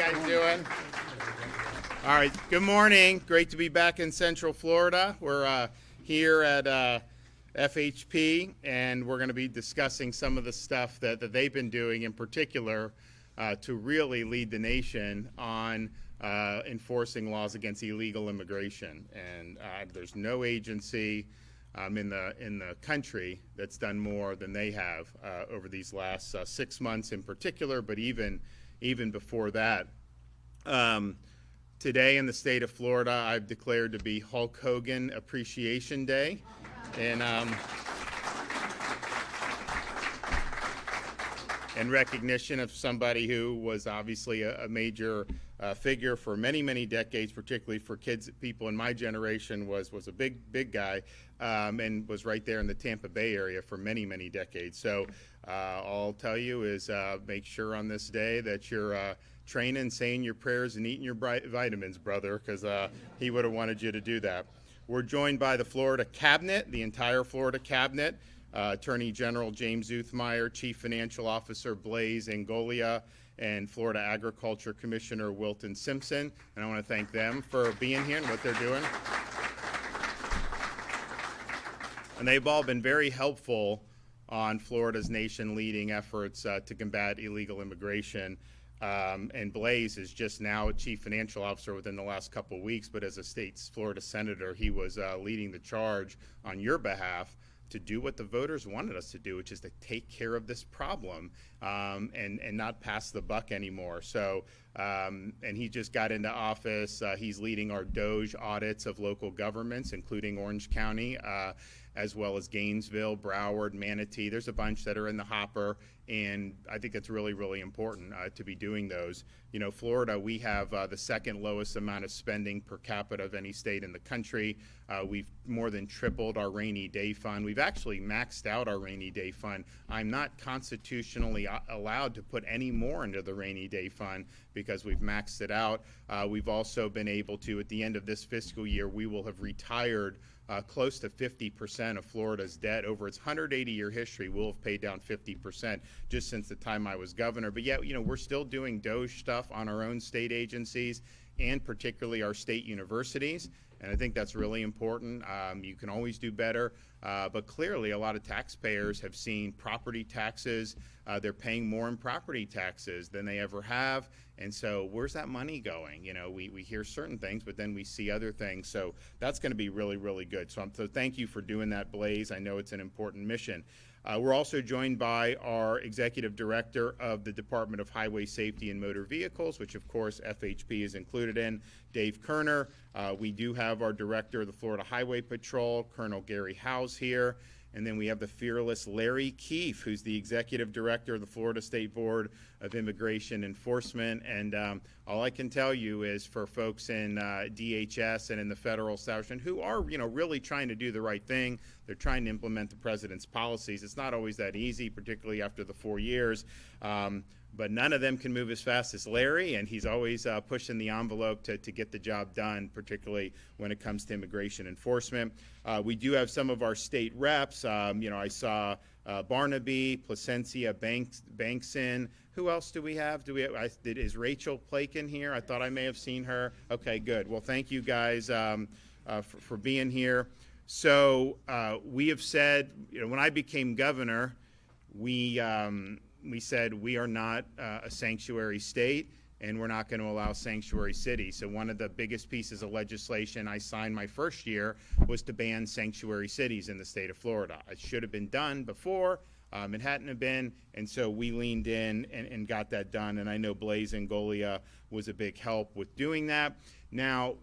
guys doing? All right, good morning. Great to be back in Central Florida. We're here at FHP, and we're going to be discussing some of the stuff that they've been doing in particular to really lead the nation on enforcing laws against illegal immigration. And there's no agency in the country that's done more than they have over these last 6 months in particular, but even before that. Today in the state of Florida, I've declared to be Hulk Hogan Appreciation Day. And in recognition of somebody who was obviously a major figure for many, many decades, particularly for people in my generation, was a big guy, and was right there in the Tampa Bay area for many, many decades. So all I'll tell you is make sure on this day that you're training, saying your prayers, and eating your vitamins, brother, because he would have wanted you to do that. We're joined by the Florida Cabinet, the entire Florida Cabinet, Attorney General James Uthmeyer, Chief Financial Officer Blaise Angolia, and Florida Agriculture Commissioner Wilton Simpson. And I want to thank them for being here and what they're doing. And they've all been very helpful on Florida's nation-leading efforts to combat illegal immigration. And Blaise is just now a chief financial officer within the last couple of weeks, but as a state Florida senator, he was leading the charge on your behalf to do what the voters wanted us to do, which is to take care of this problem and not pass the buck anymore. So, and he just got into office. He's leading our DOGE audits of local governments, including Orange County, as well as Gainesville, Broward, Manatee. There's a bunch that are in the hopper, and I think it's really, really important to be doing those. You know, Florida, we have the second lowest amount of spending per capita of any state in the country. We've more than tripled our rainy day fund. We've actually maxed out our rainy day fund. I'm not constitutionally allowed to put any more into the rainy day fund because we've maxed it out. We've also been able to, at the end of this fiscal year, we will have retired close to 50% of Florida's debt. Over its 180-year history, we'll have paid down 50% just since the time I was governor. But yet, you know, we're still doing DOGE stuff on our own state agencies and particularly our state universities. And I think that's really important. You can always do better. But clearly, a lot of taxpayers have seen property taxes. They're paying more in property taxes than they ever have. And so where's that money going? You know, we hear certain things, but then we see other things. So that's going to be really, really good. So thank you for doing that, Blaise. I know it's an important mission. We're also joined by our Executive Director of the Department of Highway Safety and Motor Vehicles, which of course FHP is included in, Dave Kerner. We do have our Director of the Florida Highway Patrol, Colonel Gary Howes here. And then we have the fearless Larry Keefe, who's the Executive Director of the Florida State Board of Immigration Enforcement. And all I can tell you is for folks in DHS and in the federal establishment who are, you know, really trying to do the right thing, they're trying to implement the president's policies. It's not always that easy, particularly after the 4 years. But none of them can move as fast as Larry, and he's always pushing the envelope to get the job done, particularly when it comes to immigration enforcement. We do have some of our state reps. You know, I saw Barnaby, Placencia, Bankson. Who else do we have? Is Rachel Plakin here? I thought I may have seen her. Okay, good. Well, thank you guys for being here. So we have said, you know, when I became governor, we said we are not a sanctuary state, and we're not going to allow sanctuary cities. So one of the biggest pieces of legislation I signed my first year was to ban sanctuary cities in the state of Florida. It should have been done before. It hadn't have been, and so we leaned in and got that done. And I know Blaise Angolia was a big help with doing that. Now,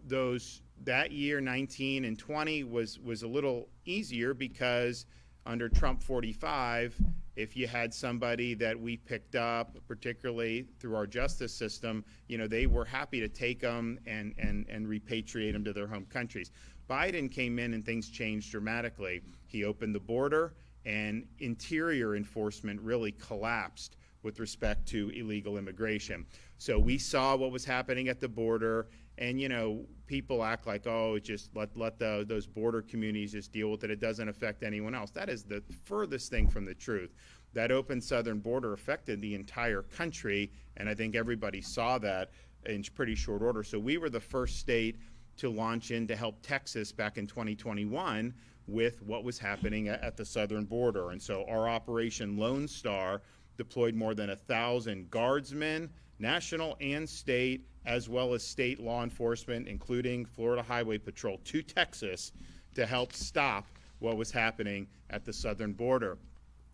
that year, 19 and 20, was a little easier because under Trump 45, if you had somebody that we picked up, particularly through our justice system, you know, they were happy to take them and repatriate them to their home countries. Biden came in and things changed dramatically. He opened the border, and interior enforcement really collapsed with respect to illegal immigration. So we saw what was happening at the border, and, you know, people act like, oh, just let those border communities just deal with it. It doesn't affect anyone else. That is the furthest thing from the truth. That open southern border affected the entire country, and I think everybody saw that. in pretty short order. So we were the first state to launch in to help Texas back in 2021 with what was happening at the southern border. And so our Operation Lone Star deployed more than 1,000 guardsmen, national and state, as well as state law enforcement, including Florida Highway Patrol, to Texas to help stop what was happening at the southern border.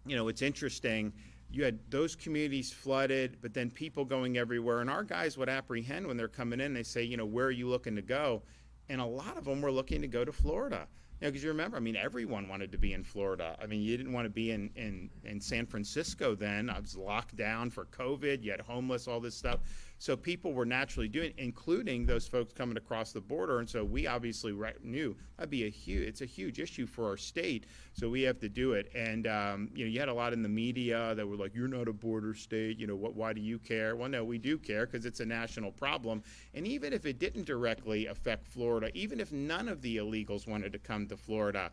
You know, it's interesting. You had those communities flooded, but then people going everywhere. And our guys would apprehend when they're coming in. They say, you know, where are you looking to go? And a lot of them were looking to go to Florida. You know, because you remember, I mean, everyone wanted to be in Florida. I mean, you didn't want to be in San Francisco then. I was locked down for COVID. You had homeless, all this stuff. So people were naturally doing, including those folks coming across the border. And so we obviously knew that'd be it's a huge issue for our state. So we have to do it. And, you know, you had a lot in the media that were like, you're not a border state. You know, why do you care? Well, no, we do care because it's a national problem. And even if it didn't directly affect Florida, even if none of the illegals wanted to come to Florida,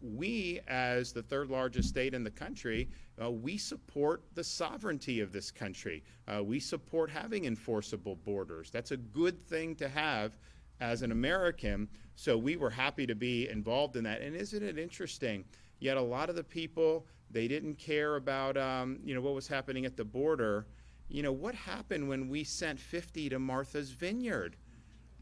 we, as the third largest state in the country, we support the sovereignty of this country. We support having enforceable borders. That's a good thing to have as an American. So we were happy to be involved in that. And isn't it interesting? Yet a lot of the people, they didn't care about you know, what was happening at the border. You know, what happened when we sent 50 to Martha's Vineyard?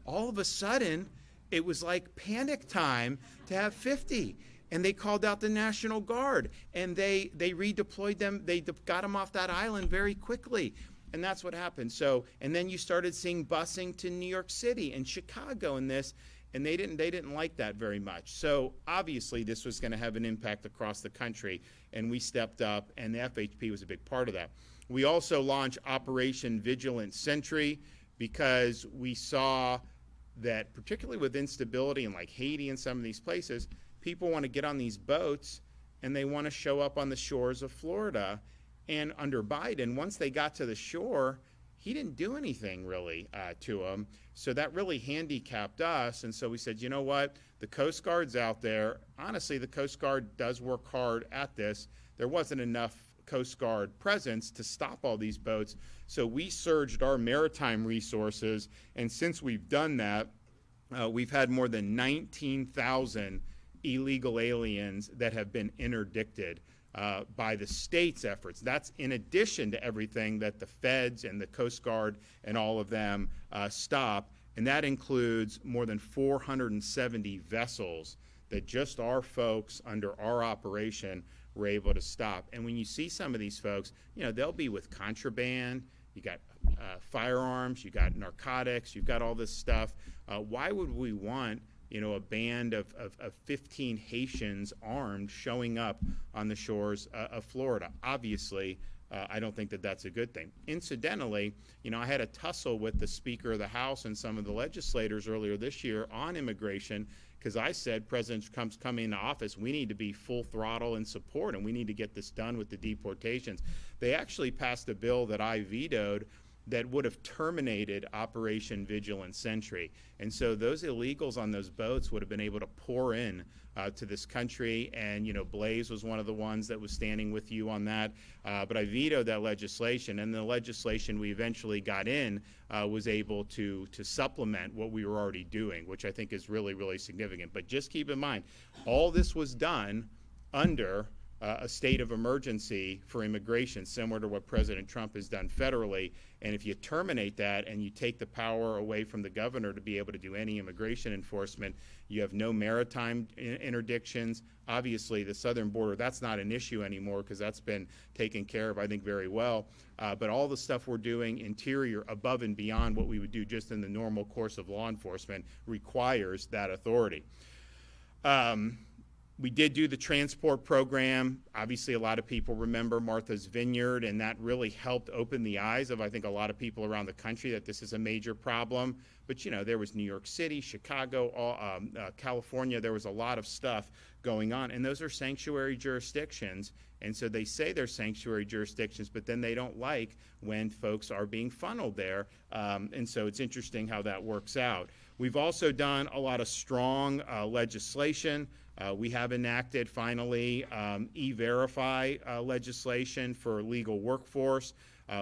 All of a sudden, it was like panic time to have 50. And they called out the National Guard, and they redeployed them. They got them off that island very quickly. And that's what happened. So, and then you started seeing busing to New York City and Chicago and this, and they didn't like that very much. So obviously this was going to have an impact across the country, and we stepped up, and the FHP was a big part of that. We also launched Operation Vigilant Sentry because we saw that, particularly with instability in like Haiti and some of these places, people want to get on these boats and they want to show up on the shores of Florida. And under Biden, once they got to the shore, he didn't do anything really to them. So that really handicapped us. And so we said, you know what? The Coast Guard's out there. Honestly, the Coast Guard does work hard at this. There wasn't enough Coast Guard presence to stop all these boats. So we surged our maritime resources. And since we've done that, we've had more than 19,000 illegal aliens that have been interdicted by the state's efforts. That's in addition to everything that the feds and the Coast Guard and all of them stop. And that includes more than 470 vessels that just our folks under our operation were able to stop. And when you see some of these folks, you know, they'll be with contraband, you got firearms, you got narcotics, you've got all this stuff. Why would we want, you know, a band of 15 Haitians armed showing up on the shores of Florida? Obviously, I don't think that that's a good thing. Incidentally, you know, I had a tussle with the Speaker of the House and some of the legislators earlier this year on immigration, because I said President Trump's coming into office, we need to be full throttle in support, and we need to get this done with the deportations. They actually passed a bill that I vetoed that would have terminated Operation Vigilant Sentry. And so those illegals on those boats would have been able to pour in to this country. And, you know, Blaze was one of the ones that was standing with you on that. But I vetoed that legislation. And the legislation we eventually got in was able to supplement what we were already doing, which I think is really, really significant. But just keep in mind, all this was done under a state of emergency for immigration, similar to what President Trump has done federally. And if you terminate that and you take the power away from the governor to be able to do any immigration enforcement, you have no maritime interdictions. Obviously, the southern border, that's not an issue anymore because that's been taken care of, I think, very well. But all the stuff we're doing interior, above and beyond what we would do just in the normal course of law enforcement, requires that authority. We did do the transport program. Obviously, a lot of people remember Martha's Vineyard, and that really helped open the eyes of, I think, a lot of people around the country that this is a major problem. But, you know, there was New York City, Chicago, California. There was a lot of stuff going on, and those are sanctuary jurisdictions. And so they say they're sanctuary jurisdictions, but then they don't like when folks are being funneled there. And so it's interesting how that works out. We've also done a lot of strong legislation. We have enacted, finally, E-Verify legislation for legal workforce.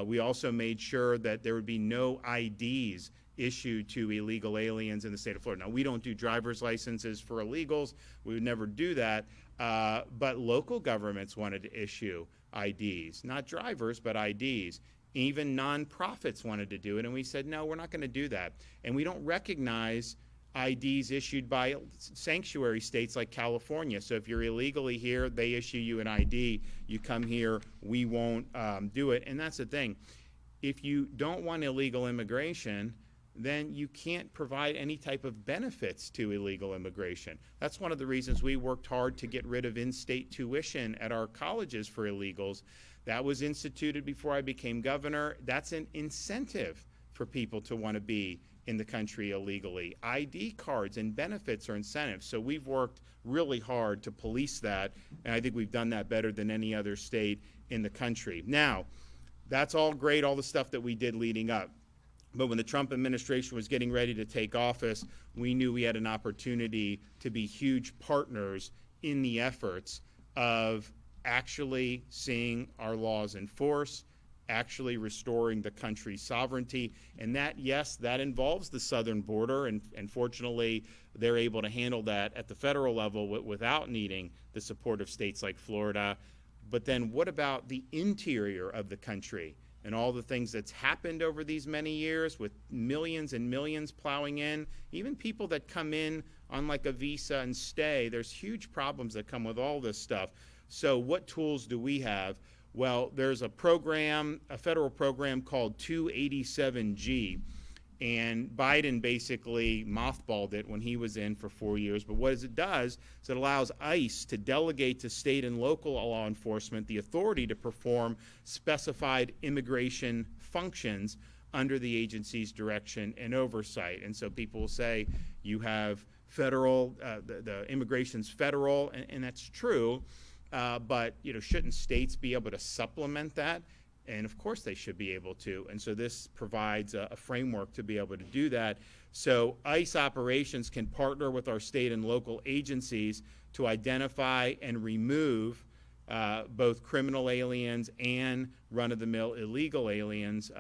We also made sure that there would be no IDs issued to illegal aliens in the state of Florida. Now, we don't do driver's licenses for illegals. We would never do that. But local governments wanted to issue IDs, not drivers, but IDs. Even nonprofits wanted to do it, and we said, no, we're not going to do that. And we don't recognize IDs issued by sanctuary states like California. So if you're illegally here, they issue you an ID. You come here, we won't do it. And that's the thing. If you don't want illegal immigration, then you can't provide any type of benefits to illegal immigration. That's one of the reasons we worked hard to get rid of in-state tuition at our colleges for illegals. That was instituted before I became governor. That's an incentive for people to want to be in the country illegally. ID cards and benefits are incentives. So we've worked really hard to police that, and I think we've done that better than any other state in the country. Now, that's all great, all the stuff that we did leading up. But when the Trump administration was getting ready to take office, we knew we had an opportunity to be huge partners in the efforts of actually seeing our laws enforced, actually restoring the country's sovereignty. And that, yes, that involves the southern border, and fortunately they're able to handle that at the federal level without needing the support of states like Florida. But then what about the interior of the country and all the things that's happened over these many years with millions and millions plowing in? Even people that come in on like a visa and stay, there's huge problems that come with all this stuff. So what tools do we have? Well, there's a program, a federal program called 287G, and Biden basically mothballed it when he was in for 4 years. But what it does is it allows ICE to delegate to state and local law enforcement the authority to perform specified immigration functions under the agency's direction and oversight. And so people will say you have federal, the immigration's federal, and that's true. But shouldn't states be able to supplement that? And of course they should be able to. And so this provides a framework to be able to do that. So ICE operations can partner with our state and local agencies to identify and remove both criminal aliens and run-of-the-mill illegal aliens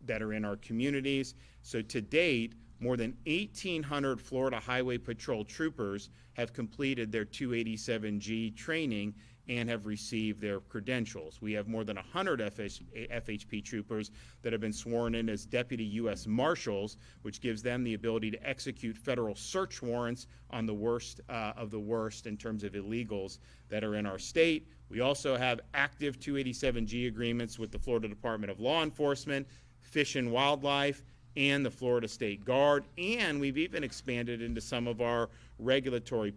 that are in our communities. So to date, more than 1,800 Florida Highway Patrol troopers have completed their 287G training and have received their credentials. We have more than 100 FHP troopers that have been sworn in as Deputy U.S. Marshals, which gives them the ability to execute federal search warrants on the worst of the worst in terms of illegals that are in our state. We also have active 287G agreements with the Florida Department of Law Enforcement, Fish and Wildlife, and the Florida State Guard, and we've even expanded into some of our regulatory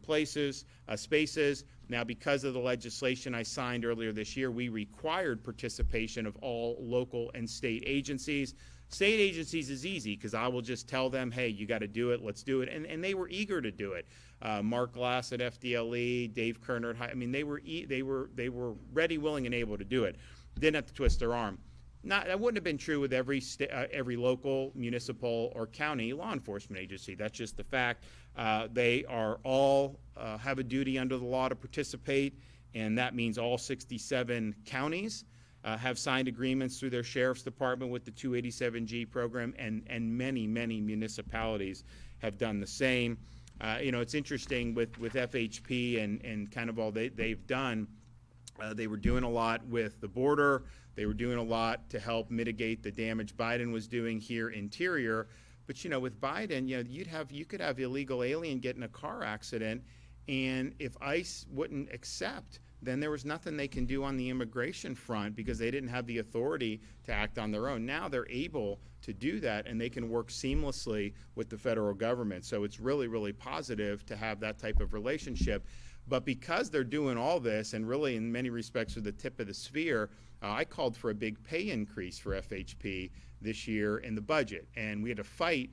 spaces. Now, because of the legislation I signed earlier this year, we required participation of all local and state agencies. State agencies is easy because I will just tell them, hey, you got to do it, let's do it, and they were eager to do it. Mark Glass at FDLE, Dave Kerner at they were ready, willing, and able to do it. Didn't have to twist their arm. That wouldn't have been true with every local, municipal, or county law enforcement agency. That's just the fact. They are all have a duty under the law to participate, and that means all 67 counties have signed agreements through their sheriff's department with the 287G program, and many, many municipalities have done the same. It's interesting with FHP and kind of all they've done. They were doing a lot with the border. They were doing a lot to help mitigate the damage Biden was doing here interior. But with Biden, you could have illegal alien get in a car accident, and if ICE wouldn't accept, then there was nothing they can do on the immigration front because they didn't have the authority to act on their own. Now they're able to do that, and they can work seamlessly with the federal government. So it's really, really positive to have that type of relationship. But because they're doing all this, and really in many respects are the tip of the sphere, I called for a big pay increase for FHP this year in the budget, and we had to fight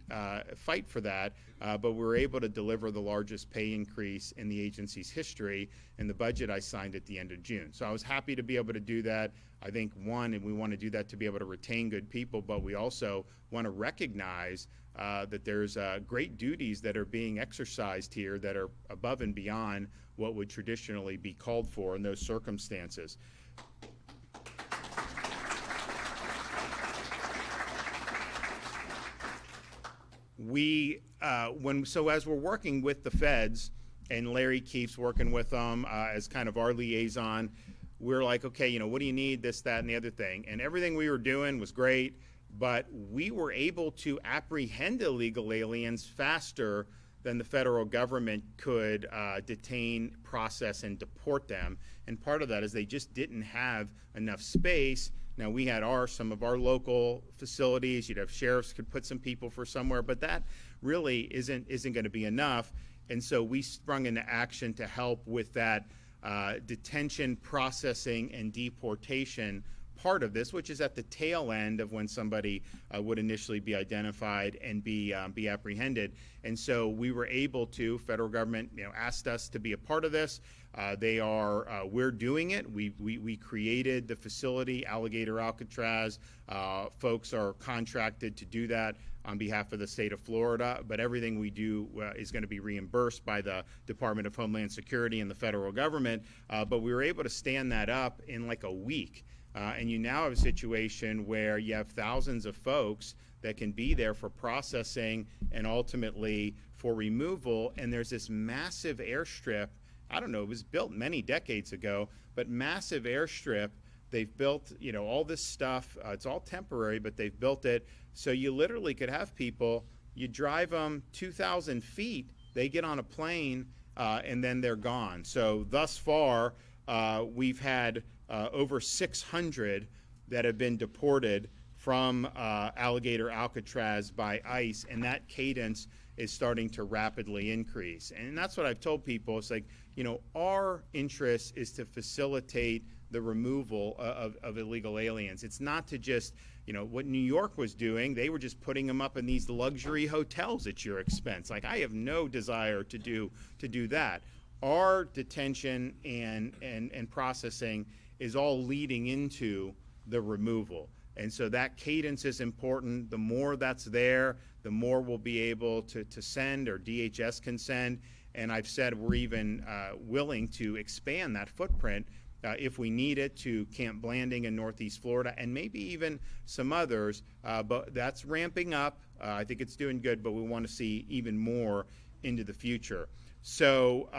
for that, but we were able to deliver the largest pay increase in the agency's history in the budget I signed at the end of June. So I was happy to be able to do that. I think, one, and we want to do that to be able to retain good people, but we also want to recognize that there's great duties that are being exercised here that are above and beyond what would traditionally be called for in those circumstances. as we're working with the feds, and Larry Keefe's working with them as kind of our liaison, we're like, okay, what do you need, this, that, and the other thing. And everything we were doing was great, but we were able to apprehend illegal aliens faster than the federal government could detain, process, and deport them. And part of that is they just didn't have enough space. Now, we had some of our local facilities. You'd have sheriffs could put some people for somewhere, but that really isn't going to be enough. And so we sprung into action to help with that detention, processing, and deportation part of this, which is at the tail end of when somebody would initially be identified and be apprehended. And so we were able to, federal government, asked us to be a part of this. We're doing it. We created the facility, Alligator Alcatraz. Folks are contracted to do that on behalf of the state of Florida, but everything we do is going to be reimbursed by the Department of Homeland Security and the federal government. But we were able to stand that up in like a week. And you now have a situation where you have thousands of folks that can be there for processing and ultimately for removal. And there's this massive airstrip. I don't know, it was built many decades ago, but massive airstrip. They've built, all this stuff. It's all temporary, but they've built it. So you literally could have people, you drive them 2,000 feet, they get on a plane, and then they're gone. So thus far, we've had over 600 that have been deported from Alligator Alcatraz by ICE, and that cadence is starting to rapidly increase. And that's what I've told people. It's like, our interest is to facilitate the removal of illegal aliens. It's not to just, what New York was doing, they were just putting them up in these luxury hotels at your expense. Like, I have no desire to do that. Our detention and processing is all leading into the removal. And so that cadence is important. The more that's there, the more we'll be able to send, or DHS can send. And I've said we're even willing to expand that footprint if we need it, to Camp Blanding in Northeast Florida, and maybe even some others. But that's ramping up. I think it's doing good, but we want to see even more into the future. So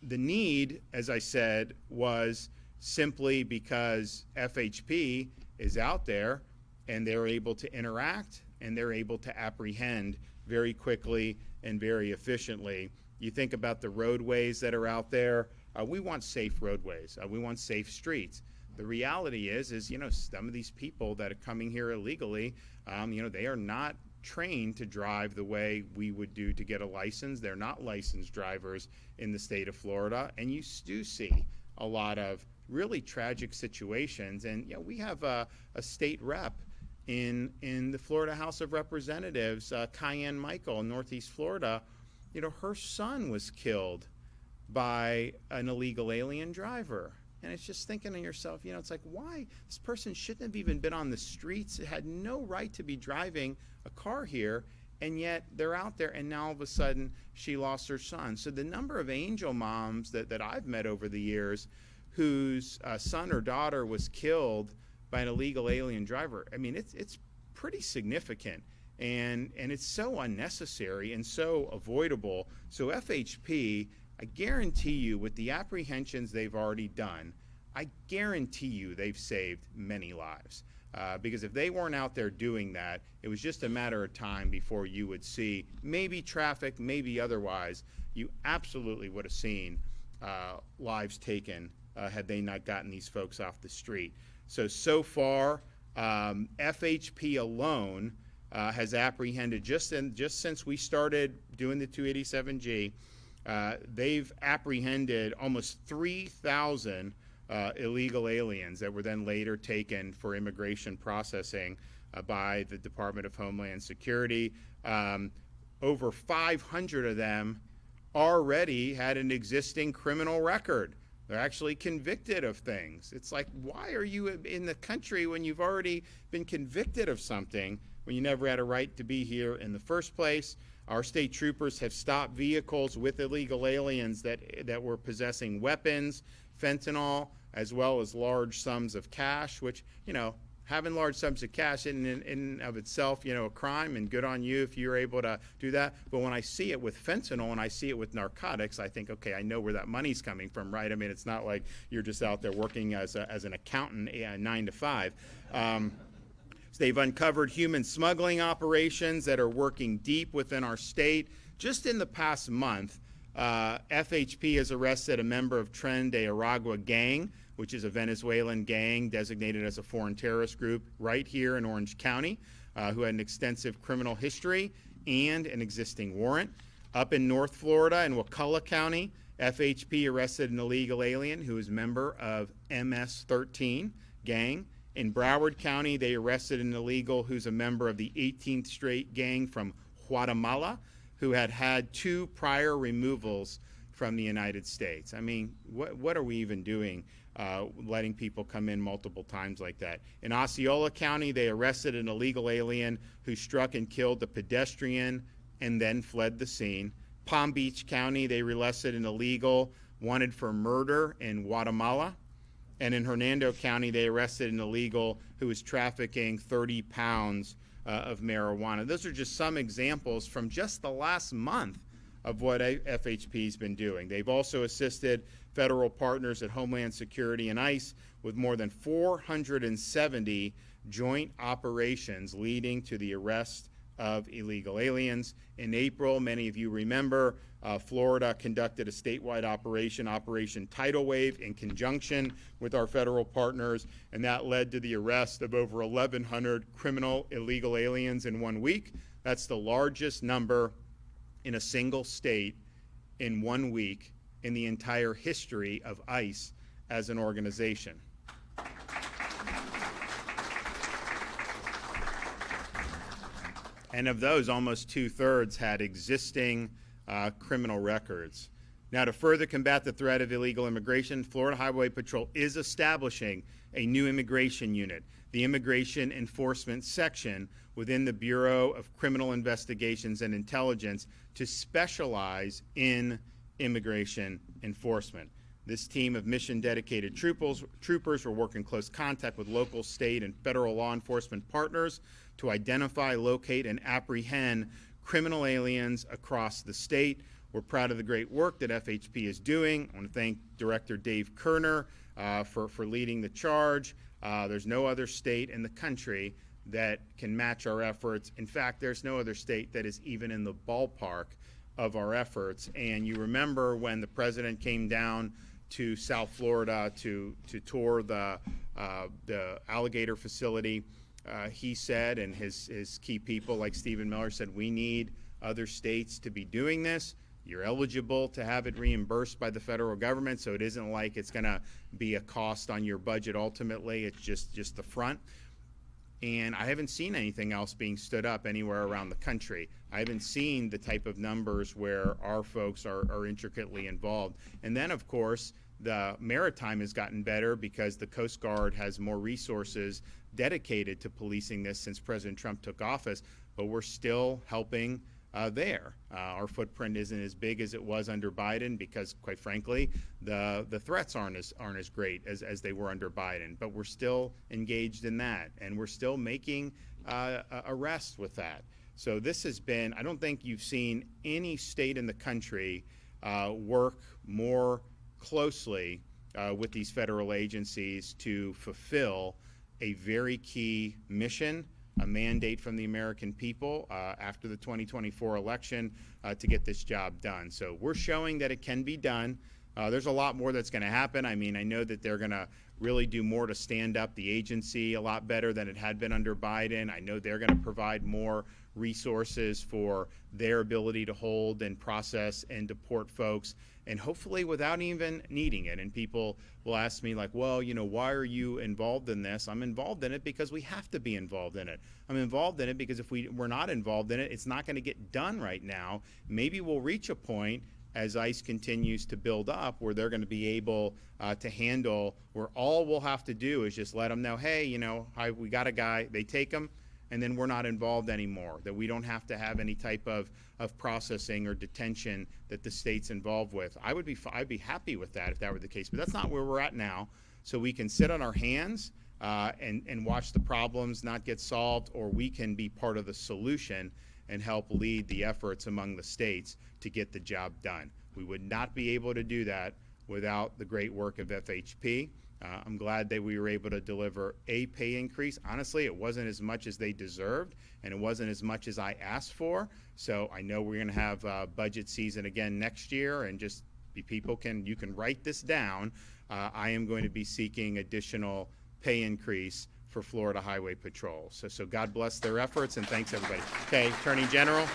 the need, as I said, was simply because FHP is out there and they're able to interact and they're able to apprehend very quickly and very efficiently. You think about the roadways that are out there. We want safe roadways. We want safe streets. The reality is some of these people that are coming here illegally, they are not trained to drive the way we would do to get a license. They're not licensed drivers in the state of Florida, and you do see a lot of really tragic situations. And we have a state rep in the Florida House of Representatives, Cayenne Michael, Northeast Florida. Her son was killed by an illegal alien driver. And it's just thinking to yourself, it's like, why? This person shouldn't have even been on the streets. It had no right to be driving a car here, and yet they're out there, and now all of a sudden she lost her son. So the number of angel moms that I've met over the years whose son or daughter was killed by an illegal alien driver, it's pretty significant. And it's so unnecessary and so avoidable. So FHP, I guarantee you, with the apprehensions they've already done, I guarantee you they've saved many lives. Because if they weren't out there doing that, it was just a matter of time before you would see, maybe traffic, maybe otherwise, you absolutely would have seen lives taken had they not gotten these folks off the street. So far, FHP alone has apprehended, just since we started doing the 287G, they've apprehended almost 3,000 illegal aliens that were then later taken for immigration processing by the Department of Homeland Security. Over 500 of them already had an existing criminal record. They're actually convicted of things. It's like, why are you in the country when you've already been convicted of something, when you never had a right to be here in the first place? Our state troopers have stopped vehicles with illegal aliens that were possessing weapons, fentanyl, as well as large sums of cash, which, having large sums of cash in and of itself, you know, a crime, and good on you if you're able to do that. But when I see it with fentanyl and I see it with narcotics, I think, okay, I know where that money's coming from, right? I mean, it's not like you're just out there working as an accountant 9 to 5. So they've uncovered human smuggling operations that are working deep within our state. Just in the past month, FHP has arrested a member of Tren de Aragua gang, which is a Venezuelan gang designated as a foreign terrorist group right here in Orange County, who had an extensive criminal history and an existing warrant. Up in North Florida in Wakulla County, FHP arrested an illegal alien who is a member of MS-13 gang. In Broward County, they arrested an illegal who's a member of the 18th Street gang from Guatemala, who had 2 prior removals from the United States. I mean, what are we even doing, letting people come in multiple times like that? In Osceola County, they arrested an illegal alien who struck and killed a pedestrian and then fled the scene. Palm Beach County, they arrested an illegal wanted for murder in Guatemala. And in Hernando County, they arrested an illegal who was trafficking 30 pounds of marijuana. Those are just some examples from just the last month of what FHP's been doing. They've also assisted federal partners at Homeland Security and ICE with more than 470 joint operations leading to the arrest of illegal aliens. In April, many of you remember, Florida conducted a statewide operation, Operation Tidal Wave, in conjunction with our federal partners, and that led to the arrest of over 1,100 criminal illegal aliens in 1 week. That's the largest number in a single state in 1 week in the entire history of ICE as an organization. And of those, almost 2/3 had existing criminal records. Now, to further combat the threat of illegal immigration, Florida Highway Patrol is establishing a new immigration unit, the Immigration Enforcement Section within the Bureau of Criminal Investigations and Intelligence, to specialize in immigration enforcement. This team of mission-dedicated troopers will work in close contact with local, state, and federal law enforcement partners to identify, locate, and apprehend criminal aliens across the state. We're proud of the great work that FHP is doing. I want to thank Director Dave Kerner for leading the charge. There's no other state in the country that can match our efforts. In fact, there's no other state that is even in the ballpark of our efforts. And you remember when the president came down to South Florida to tour the alligator facility, he said, and his key people like Stephen Miller said, we need other states to be doing this. You're eligible to have it reimbursed by the federal government, so it isn't like it's going to be a cost on your budget ultimately. It's just the front. And I haven't seen anything else being stood up anywhere around the country. I haven't seen the type of numbers where our folks are intricately involved. And then, of course, the maritime has gotten better because the Coast Guard has more resources dedicated to policing this since President Trump took office, but we're still helping there. Our footprint isn't as big as it was under Biden because, quite frankly, the threats aren't as great as they were under Biden. But we're still engaged in that, and we're still making arrests with that. So this has been, I don't think you've seen any state in the country work more closely with these federal agencies to fulfill a very key mission, a mandate from the American people after the 2024 election to get this job done. So we're showing that it can be done. There's a lot more that's going to happen. I mean, I know that they're going to really do more to stand up the agency a lot better than it had been under Biden. I know they're going to provide more resources for their ability to hold and process and deport folks, and hopefully without even needing it. And people will ask me like, well, you know, why are you involved in this? I'm involved in it because we have to be involved in it. I'm involved in it because if we're not involved in it, it's not going to get done right now. Maybe we'll reach a point as ICE continues to build up where they're going to be able to handle, where all we'll have to do is just let them know, hey, you know, we got a guy, they take him, and then we're not involved anymore, that we don't have to have any type of processing or detention that the state's involved with. I'd be happy with that if that were the case, but that's not where we're at now. So we can sit on our hands and watch the problems not get solved, or we can be part of the solution and help lead the efforts among the states to get the job done. We would not be able to do that without the great work of FHP. I'm glad that we were able to deliver a pay increase. Honestly, it wasn't as much as they deserved, and it wasn't as much as I asked for. So I know we're going to have budget season again next year, and just you can write this down. I am going to be seeking additional pay increase for Florida Highway Patrol. So God bless their efforts, and thanks everybody. Okay, Attorney General.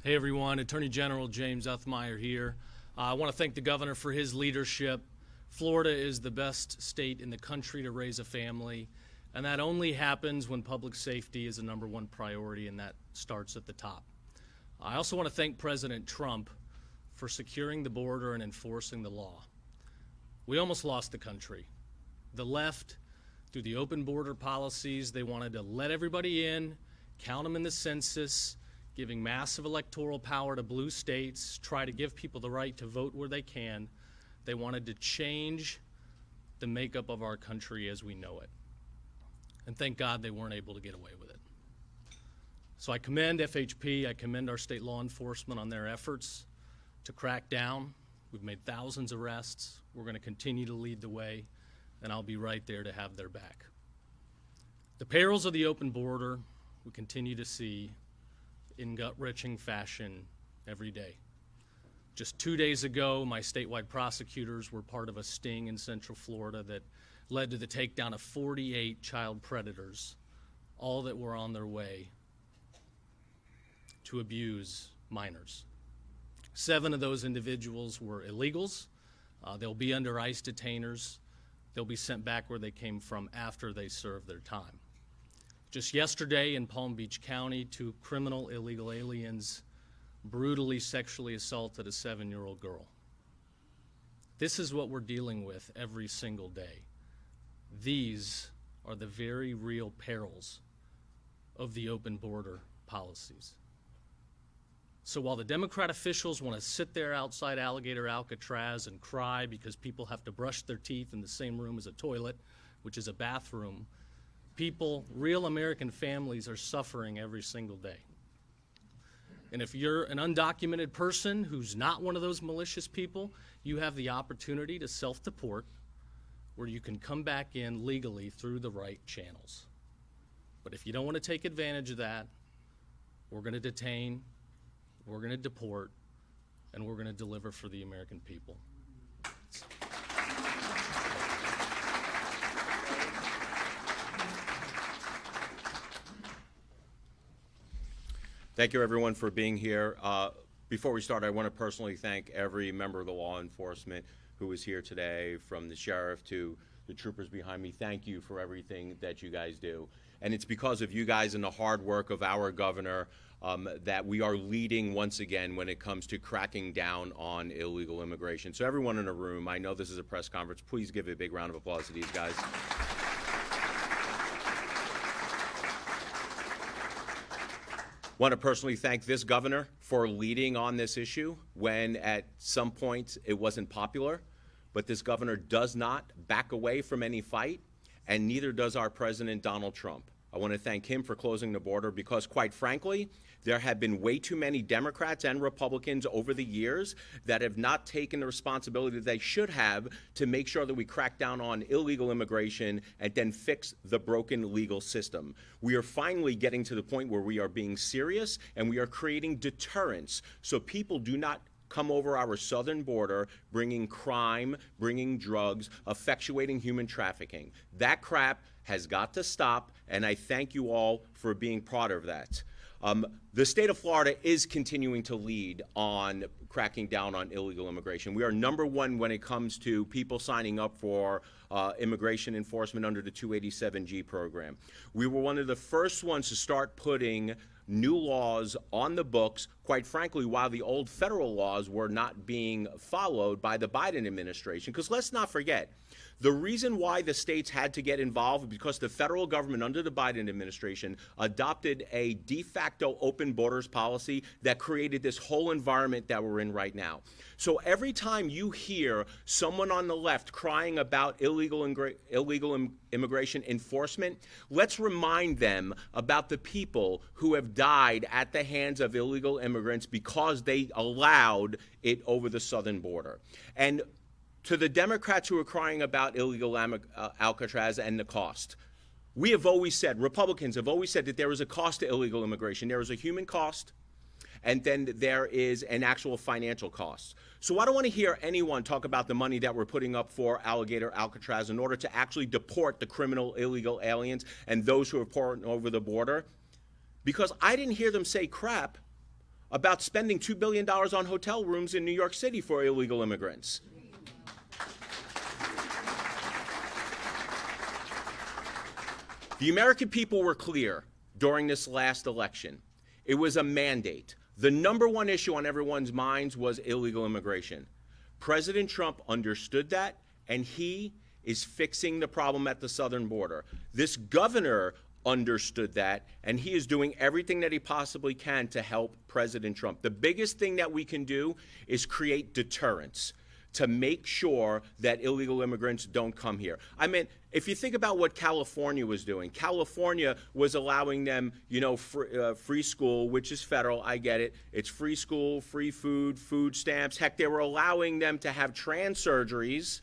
Hey everyone, Attorney General James Uthmeyer here. I want to thank the governor for his leadership. Florida is the best state in the country to raise a family, and that only happens when public safety is a #1 priority, and that starts at the top. I also want to thank President Trump for securing the border and enforcing the law. We almost lost the country. The left, through the open border policies, they wanted to let everybody in, count them in the census, giving massive electoral power to blue states, try to give people the right to vote where they can. They wanted to change the makeup of our country as we know it. And thank God they weren't able to get away with it. So I commend FHP, I commend our state law enforcement on their efforts to crack down. We've made thousands of arrests. We're going to continue to lead the way, and I'll be right there to have their back. The perils of the open border we continue to see in gut-wrenching fashion every day. Just 2 days ago, my statewide prosecutors were part of a sting in Central Florida that led to the takedown of 48 child predators, all that were on their way to abuse minors. 7 of those individuals were illegals. They'll be under ICE detainers. They'll be sent back where they came from after they serve their time. Just yesterday in Palm Beach County, 2 criminal illegal aliens brutally sexually assaulted a 7-year-old girl. This is what we're dealing with every single day. These are the very real perils of the open border policies. So while the Democrat officials want to sit there outside Alligator Alcatraz and cry because people have to brush their teeth in the same room as a toilet, which is a bathroom, people, real American families, are suffering every single day. And if you're an undocumented person who's not one of those malicious people, you have the opportunity to self-deport, where you can come back in legally through the right channels. But if you don't want to take advantage of that, we're going to detain, we're going to deport, and we're going to deliver for the American people. Thank you, everyone, for being here. Before we start, I want to personally thank every member of the law enforcement who is here today, from the sheriff to the troopers behind me. Thank you for everything that you guys do. And it's because of you guys and the hard work of our governor that we are leading once again when it comes to cracking down on illegal immigration. So everyone in the room, I know this is a press conference, please give a big round of applause to these guys. Want to personally thank this governor for leading on this issue when at some point it wasn't popular, but this governor does not back away from any fight, and neither does our president, Donald Trump. I want to thank him for closing the border because, quite frankly, there have been way too many Democrats and Republicans over the years that have not taken the responsibility that they should have to make sure that we crack down on illegal immigration and then fix the broken legal system. We are finally getting to the point where we are being serious and we are creating deterrence so people do not come over our southern border bringing crime, bringing drugs, effectuating human trafficking. That crap has got to stop, and I thank you all for being part of that. The state of Florida is continuing to lead on cracking down on illegal immigration. We are #1 when it comes to people signing up for immigration enforcement under the 287G program. We were one of the first ones to start putting new laws on the books, quite frankly, while the old federal laws were not being followed by the Biden administration. Because let's not forget, the reason why the states had to get involved was because the federal government under the Biden administration adopted a de facto open borders policy that created this whole environment that we're in right now. So every time you hear someone on the left crying about illegal immigration enforcement, let's remind them about the people who have died at the hands of illegal immigrants because they allowed it over the southern border. And to the Democrats who are crying about illegal Alcatraz and the cost, we have always said, Republicans have always said that there is a cost to illegal immigration. There is a human cost, and then there is an actual financial cost. So I don't want to hear anyone talk about the money that we're putting up for Alligator Alcatraz in order to actually deport the criminal illegal aliens and those who are pouring over the border, because I didn't hear them say crap about spending $2 billion on hotel rooms in New York City for illegal immigrants. The American people were clear during this last election. It was a mandate. The number one issue on everyone's minds was illegal immigration. President Trump understood that, and he is fixing the problem at the southern border. This governor understood that, and he is doing everything that he possibly can to help President Trump. The biggest thing that we can do is create deterrence to make sure that illegal immigrants don't come here. I mean, if you think about what California was doing, California was allowing them, free school, which is federal, I get it. It's free school, free food, food stamps. Heck, they were allowing them to have trans surgeries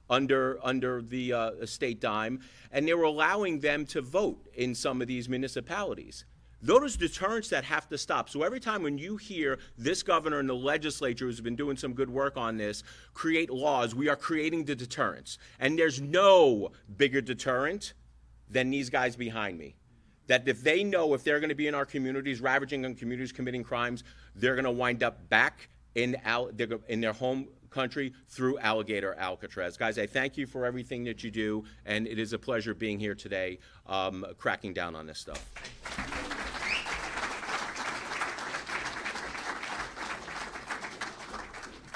under the state dime, and they were allowing them to vote in some of these municipalities. Those are deterrents that have to stop. So every time when you hear this governor and the legislature, who's been doing some good work on this, create laws, we are creating the deterrents. And there's no bigger deterrent than these guys behind me. That if they know if they're going to be in our communities, ravaging on communities, committing crimes, they're going to wind up back in their home country through Alligator Alcatraz. Guys, I thank you for everything that you do, and it is a pleasure being here today, cracking down on this stuff.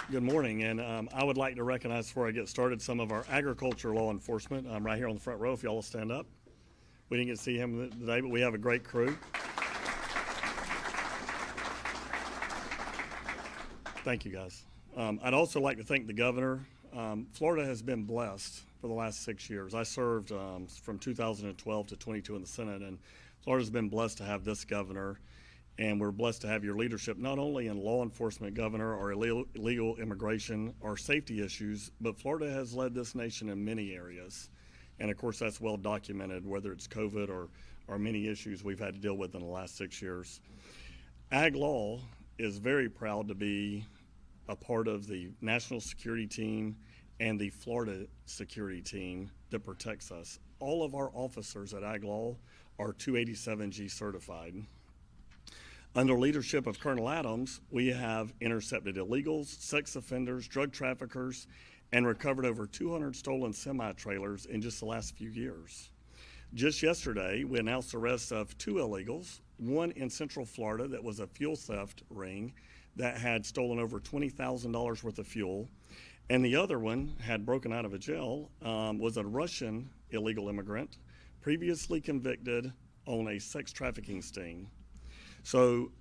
Good morning, and I would like to recognize, before I get started, some of our agriculture law enforcement. I'm right here on the front row, if y'all will stand up. We didn't get to see him today, but we have a great crew. Thank you, guys. I'd also like to thank the governor. Florida has been blessed for the last 6 years. I served from 2012 to 22 in the Senate, and Florida's been blessed to have this governor. And we're blessed to have your leadership, not only in law enforcement, governor, or illegal immigration or safety issues, but Florida has led this nation in many areas. And of course, that's well documented, whether it's COVID or many issues we've had to deal with in the last 6 years. Ag Law is very proud to be a part of the national security team and the Florida security team that protects us. All of our officers at Ag Law are 287G certified. Under leadership of Colonel Adams, we have intercepted illegals, sex offenders, drug traffickers, and recovered over 200 stolen semi-trailers in just the last few years. Just yesterday, we announced the arrest of 2 illegals, one in Central Florida that was a fuel theft ring that had stolen over $20,000 worth of fuel, and the other one had broken out of a jail, was a Russian illegal immigrant, previously convicted on a sex trafficking sting. So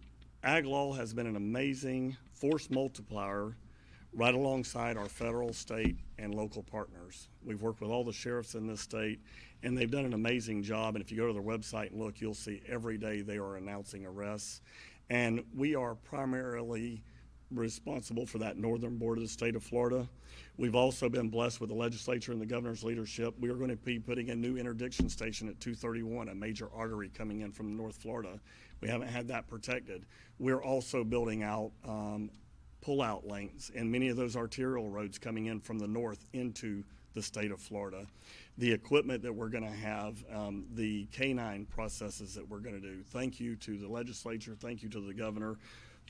Ag Law has been an amazing force multiplier right alongside our federal, state, and local partners. We've worked with all the sheriffs in this state, and they've done an amazing job. And if you go to their website and look, you'll see every day they are announcing arrests. And we are primarily responsible for that northern border of the state of Florida. We've also been blessed with the legislature and the governor's leadership. We are going to be putting a new interdiction station at 231, a major artery coming in from North Florida. We haven't had that protected. We're also building out pull-out lanes and many of those arterial roads coming in from the north into the state of Florida. The equipment that we're going to have, the canine processes that we're going to do. Thank you to the legislature. Thank you to the governor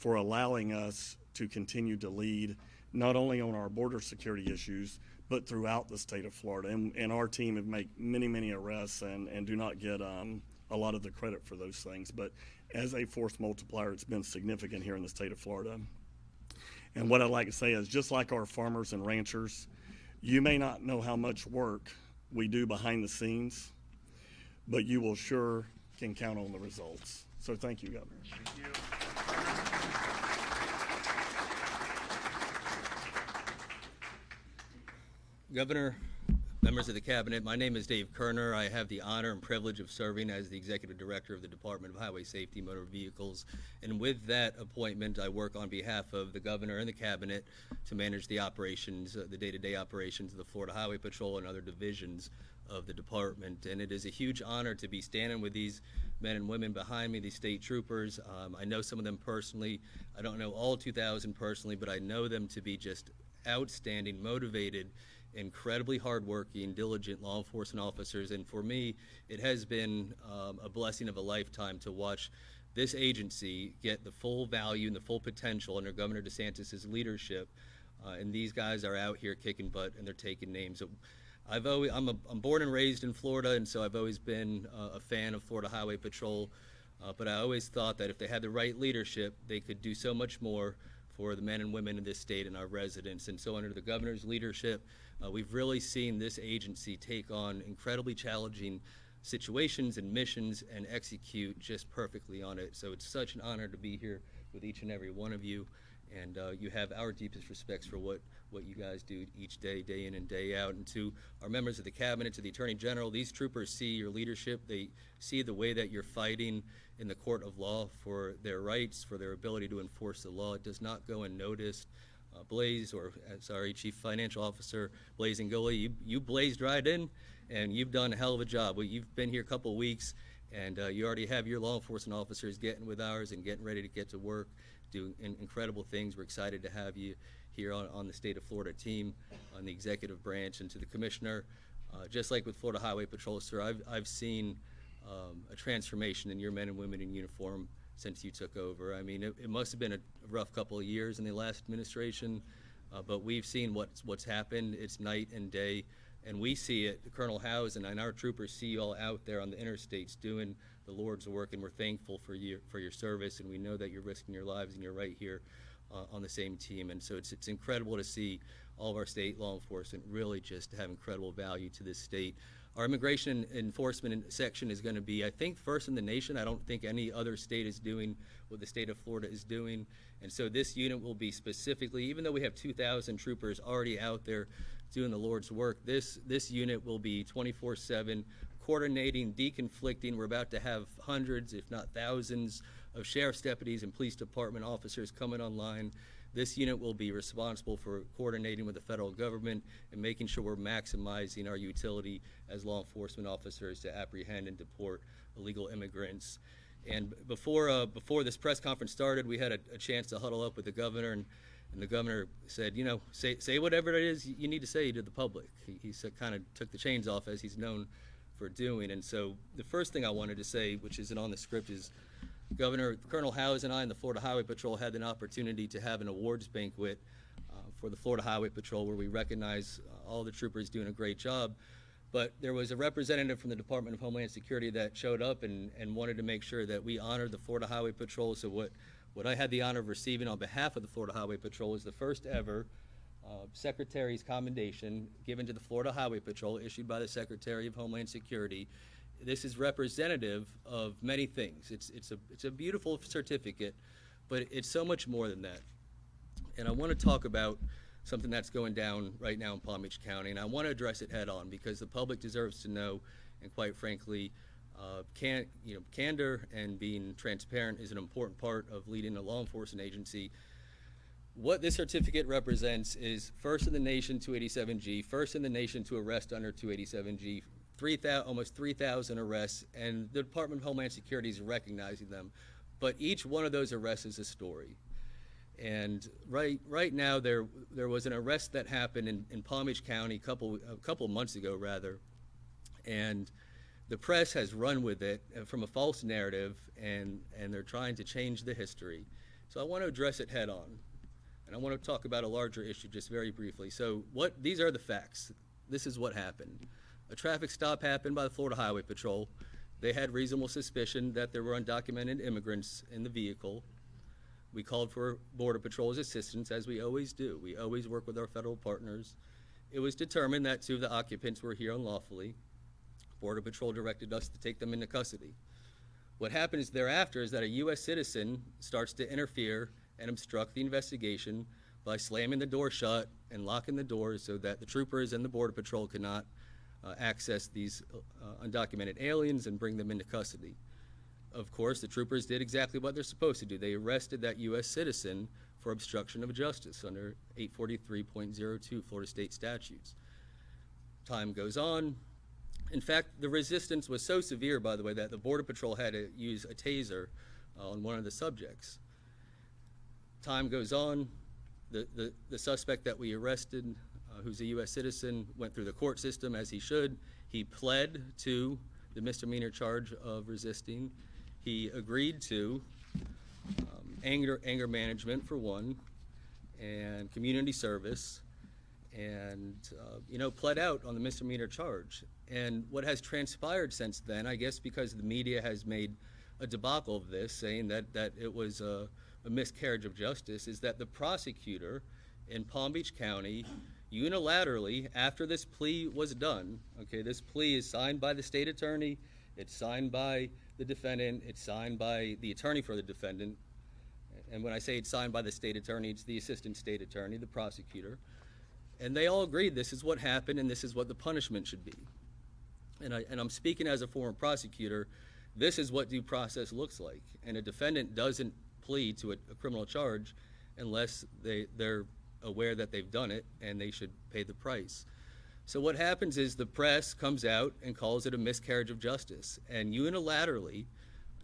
for allowing us to continue to lead not only on our border security issues, but throughout the state of Florida. And our team have made many, many arrests and do not get a lot of the credit for those things. But as a force multiplier, it's been significant here in the state of Florida. And what I'd like to say is, just like our farmers and ranchers, you may not know how much work we do behind the scenes, but you will sure can count on the results. So thank you, Governor. Thank you. Governor, members of the Cabinet, my name is Dave Kerner. I have the honor and privilege of serving as the Executive Director of the Department of Highway Safety Motor Vehicles. And with that appointment, I work on behalf of the Governor and the Cabinet to manage the operations, the day-to-day operations of the Florida Highway Patrol and other divisions of the department. And it is a huge honor to be standing with these men and women behind me, these state troopers. I know some of them personally. I don't know all 2,000 personally, but I know them to be just outstanding, motivated, incredibly hardworking, diligent law enforcement officers. And for me, it has been a blessing of a lifetime to watch this agency get the full value and the full potential under Governor DeSantis' leadership. And these guys are out here kicking butt, and they're taking names. I'm born and raised in Florida, and so I've always been a fan of Florida Highway Patrol. But I always thought that if they had the right leadership, they could do so much more for the men and women in this state and our residents. And so under the governor's leadership, we've really seen this agency take on incredibly challenging situations and missions and execute just perfectly on it. So it's such an honor to be here with each and every one of you. And you have our deepest respects for what you guys do each day, day in and day out. And to our members of the Cabinet, to the Attorney General, these troopers see your leadership. They see the way that you're fighting in the court of law for their rights, for their ability to enforce the law. It does not go unnoticed. Chief Financial Officer Blaze Ngoli, you blazed right in, and you've done a hell of a job. Well, you've been here a couple of weeks, and you already have your law enforcement officers getting with ours and getting ready to get to work, doing incredible things. We're excited to have you here on the state of Florida team, on the executive branch. And to the Commissioner, just like with Florida Highway Patrol, sir, I've seen a transformation in your men and women in uniform since you took over. I mean, it must have been a rough couple of years in the last administration, but we've seen what's happened. It's night and day, and we see it. Colonel Howes and our troopers see you all out there on the interstates doing the Lord's work, and we're thankful for your service, and we know that you're risking your lives, and you're right here on the same team. And so it's incredible to see all of our state law enforcement really just have incredible value to this state. Our immigration enforcement section is going to be, I think, first in the nation. I don't think any other state is doing what the state of Florida is doing. And so this unit will be specifically, even though we have 2,000 troopers already out there doing the Lord's work, this unit will be 24/7, coordinating, deconflicting. We're about to have hundreds, if not thousands, of sheriff's deputies and police department officers coming online. This unit will be responsible for coordinating with the federal government and making sure we're maximizing our utility as law enforcement officers to apprehend and deport illegal immigrants. And before this press conference started, we had a chance to huddle up with the governor, and the governor said, say whatever it is you need to say to the public. He kind of took the chains off, as he's known for doing. And so the first thing I wanted to say, which isn't on the script, is Governor Colonel Howes and I and the Florida Highway Patrol had an opportunity to have an awards banquet for the Florida Highway Patrol, where we recognize all the troopers doing a great job. But there was a representative from the Department of Homeland Security that showed up and wanted to make sure that we honored the Florida Highway Patrol. So what I had the honor of receiving on behalf of the Florida Highway Patrol is the first ever Secretary's Commendation given to the Florida Highway Patrol, issued by the Secretary of Homeland Security. This is representative of many things. It's a beautiful certificate, but it's so much more than that. And I want to talk about something that's going down right now in Palm Beach County, and I want to address it head on because the public deserves to know, and quite frankly, candor and being transparent is an important part of leading a law enforcement agency. What this certificate represents is first in the nation 287G, first in the nation to arrest under 287G, almost 3,000 arrests, and the Department of Homeland Security is recognizing them. But each one of those arrests is a story. And right now there was an arrest that happened in Palm Beach County a couple months ago, rather, and the press has run with it from a false narrative, and they're trying to change the history. So I want to address it head on, and I want to talk about a larger issue just very briefly. So these are the facts. This is what happened. A traffic stop happened by the Florida Highway Patrol. They had reasonable suspicion that there were undocumented immigrants in the vehicle. We called for Border Patrol's assistance, as we always do. We always work with our federal partners. It was determined that 2 of the occupants were here unlawfully. Border Patrol directed us to take them into custody. What happens thereafter is that a U.S. citizen starts to interfere and obstruct the investigation by slamming the door shut and locking the doors so that the troopers and the Border Patrol cannot access these undocumented aliens and bring them into custody. Of course, the troopers did exactly what they're supposed to do. They arrested that U.S. citizen for obstruction of justice under 843.02 Florida state statutes. Time goes on. In fact, the resistance was so severe, by the way, that the Border Patrol had to use a taser on one of the subjects. Time goes on. The suspect that we arrested, who's a U.S. citizen, went through the court system as he should. He pled to the misdemeanor charge of resisting. He agreed to anger management, for one, and community service, and pled out on the misdemeanor charge. And what has transpired since then, I guess because the media has made a debacle of this, saying that it was a miscarriage of justice, is that the prosecutor in Palm Beach County unilaterally, after this plea was done, okay, this plea is signed by the state attorney, it's signed by the defendant, it's signed by the attorney for the defendant, and when I say it's signed by the state attorney, it's the assistant state attorney, the prosecutor, and they all agreed this is what happened and this is what the punishment should be. And I'm speaking as a former prosecutor. This is what due process looks like, and a defendant doesn't plead to a criminal charge unless they're aware that they've done it and they should pay the price. So what happens is the press comes out and calls it a miscarriage of justice, and unilaterally,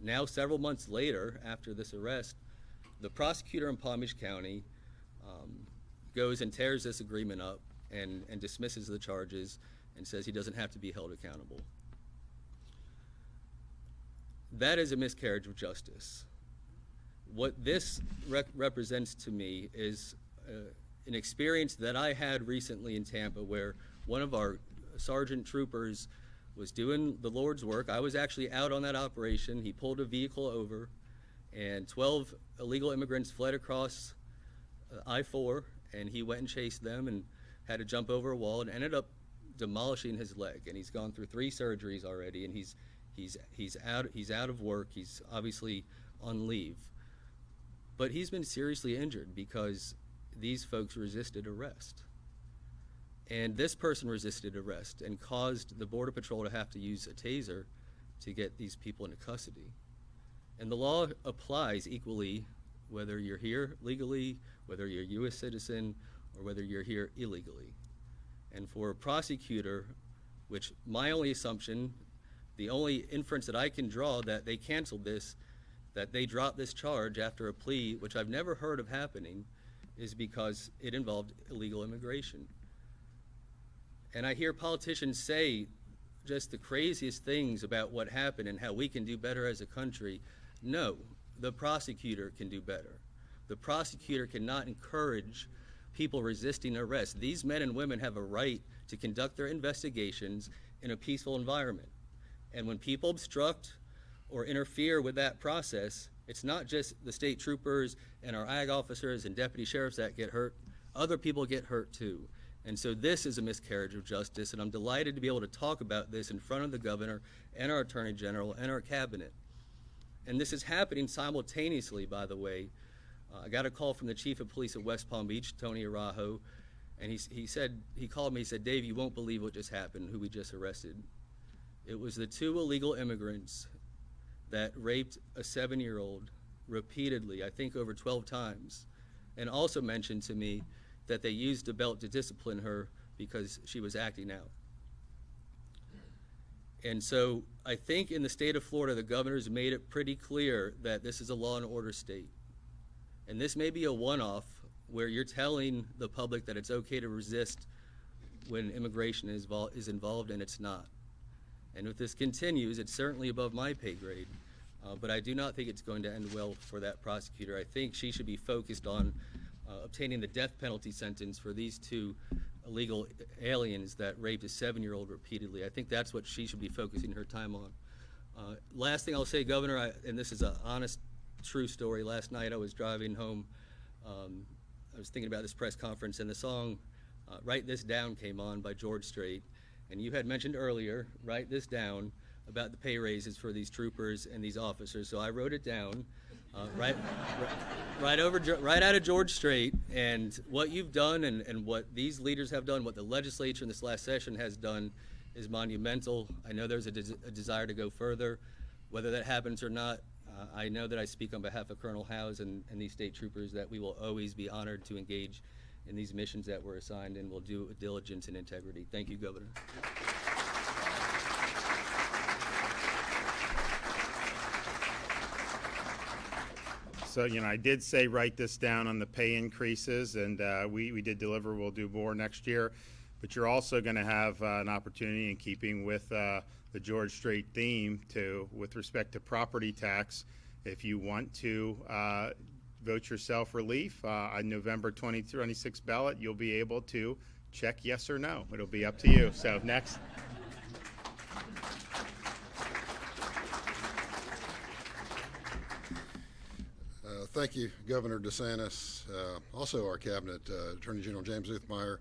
now several months later after this arrest, the prosecutor in Palm Beach County goes and tears this agreement up and dismisses the charges and says he doesn't have to be held accountable. That is a miscarriage of justice. What this represents to me is an experience that I had recently in Tampa, where one of our sergeant troopers was doing the Lord's work. I was actually out on that operation. He pulled a vehicle over, and 12 illegal immigrants fled across I-4, and he went and chased them and had to jump over a wall and ended up demolishing his leg. And he's gone through 3 surgeries already, and he's out of work. He's obviously on leave. But he's been seriously injured because these folks resisted arrest. And this person resisted arrest and caused the Border Patrol to have to use a taser to get these people into custody. And the law applies equally whether you're here legally, whether you're a U.S. citizen, or whether you're here illegally. And for a prosecutor, which my only assumption, the only inference that I can draw that they canceled this, that they dropped this charge after a plea, which I've never heard of happening, is because it involved illegal immigration. And I hear politicians say just the craziest things about what happened and how we can do better as a country. No, the prosecutor can do better. The prosecutor cannot encourage people resisting arrest. These men and women have a right to conduct their investigations in a peaceful environment. And when people obstruct or interfere with that process, it's not just the state troopers and our ag officers and deputy sheriffs that get hurt. Other people get hurt too. And so this is a miscarriage of justice, and I'm delighted to be able to talk about this in front of the governor and our attorney general and our cabinet. And this is happening simultaneously, by the way. I got a call from the chief of police of West Palm Beach, Tony Arajo, and he called me, he said, "Dave, you won't believe what just happened, who we just arrested." It was the 2 illegal immigrants that raped a 7-year-old repeatedly, I think over 12 times, and also mentioned to me that they used a belt to discipline her because she was acting out. And so I think in the state of Florida, the governor's made it pretty clear that this is a law and order state. And this may be a one-off where you're telling the public that it's okay to resist when immigration is involved, and it's not. And if this continues, it's certainly above my pay grade. But I do not think it's going to end well for that prosecutor. I think she should be focused on obtaining the death penalty sentence for these 2 illegal aliens that raped a 7-year-old repeatedly. I think that's what she should be focusing her time on. Last thing I'll say, Governor, and this is an honest, true story. Last night I was driving home. I was thinking about this press conference, and the song Write This Down came on by George Strait. And you had mentioned earlier, write this down, about the pay raises for these troopers and these officers. So I wrote it down, right out of George Strait. And what you've done and what these leaders have done, what the legislature in this last session has done, is monumental. I know there's a desire to go further. Whether that happens or not, I know that I speak on behalf of Colonel Howes and these state troopers that we will always be honored to engage in these missions that we're assigned, and we'll do it with diligence and integrity. Thank you, Governor. So, I did say write this down on the pay increases, and we did deliver. We'll do more next year. But you're also going to have an opportunity, in keeping with the George Strait theme, with respect to property tax, if you want to vote yourself relief on November 2026 ballot, you'll be able to check yes or no. It'll be up to you. So next. Thank you, Governor DeSantis. Also our Cabinet, Attorney General James Uthmeyer,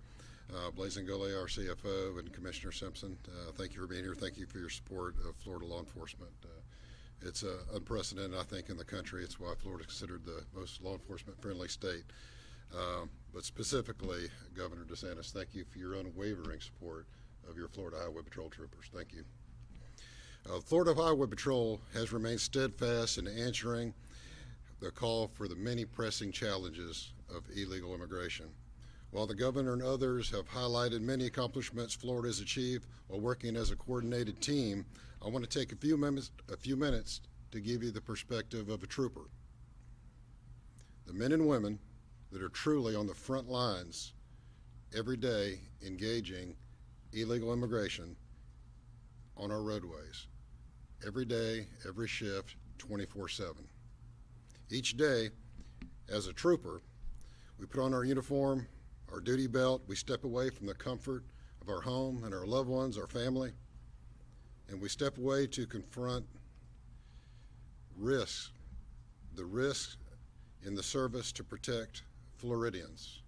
Blazing Gully, our CFO, and Commissioner Simpson. Thank you for being here. Thank you for your support of Florida law enforcement. It's unprecedented, I think, in the country. It's why Florida is considered the most law enforcement friendly state. But specifically, Governor DeSantis, thank you for your unwavering support of your Florida Highway Patrol troopers. Thank you. Florida Highway Patrol has remained steadfast in answering the call for the many pressing challenges of illegal immigration. While the governor and others have highlighted many accomplishments Florida has achieved while working as a coordinated team, I want to take a few minutes to give you the perspective of a trooper. The men and women that are truly on the front lines every day engaging illegal immigration on our roadways. Every day, every shift, 24/7. Each day, as a trooper, we put on our uniform, our duty belt, we step away from the comfort of our home and our loved ones, our family, and we step away to confront risks, the risks in the service to protect Floridians.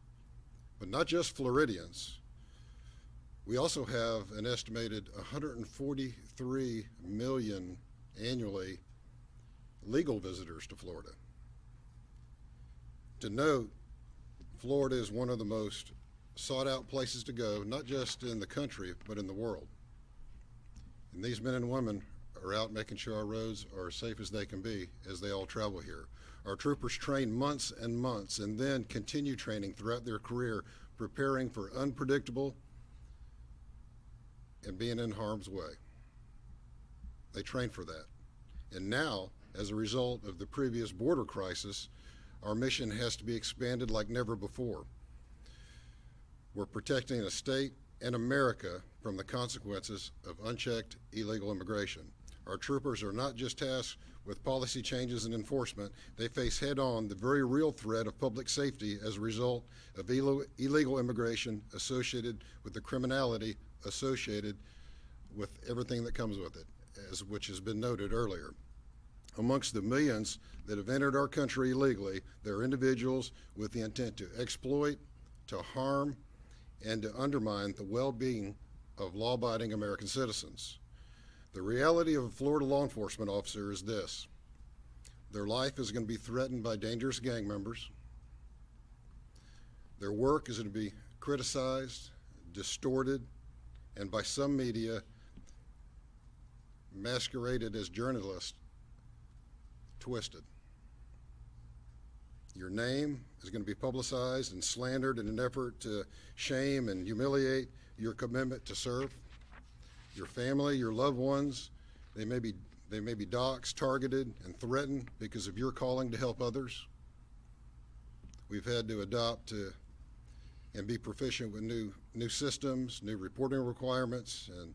But not just Floridians. We also have an estimated 143 million annually legal visitors to Florida. To note, Florida is one of the most sought out places to go, not just in the country, but in the world. And these men and women are out making sure our roads are as safe as they can be as they all travel here. Our troopers train months and months and then continue training throughout their career, preparing for unpredictable and being in harm's way. They train for that. And now, as a result of the previous border crisis, our mission has to be expanded like never before. We're protecting a state and America from the consequences of unchecked illegal immigration. Our troopers are not just tasked with policy changes and enforcement, they face head-on the very real threat of public safety as a result of illegal immigration associated with the criminality associated with everything that comes with it, which has been noted earlier. Amongst the millions that have entered our country illegally, there are individuals with the intent to exploit, to harm, and to undermine the well-being of law-abiding American citizens. The reality of a Florida law enforcement officer is this: their life is going to be threatened by dangerous gang members. Their work is going to be criticized, distorted, and by some media masqueraded as journalists, twisted. Your name is going to be publicized and slandered in an effort to shame and humiliate your commitment to serve. Your family, your loved ones, they may be doxxed, targeted, and threatened because of your calling to help others. We've had to adopt and be proficient with new systems, new reporting requirements, and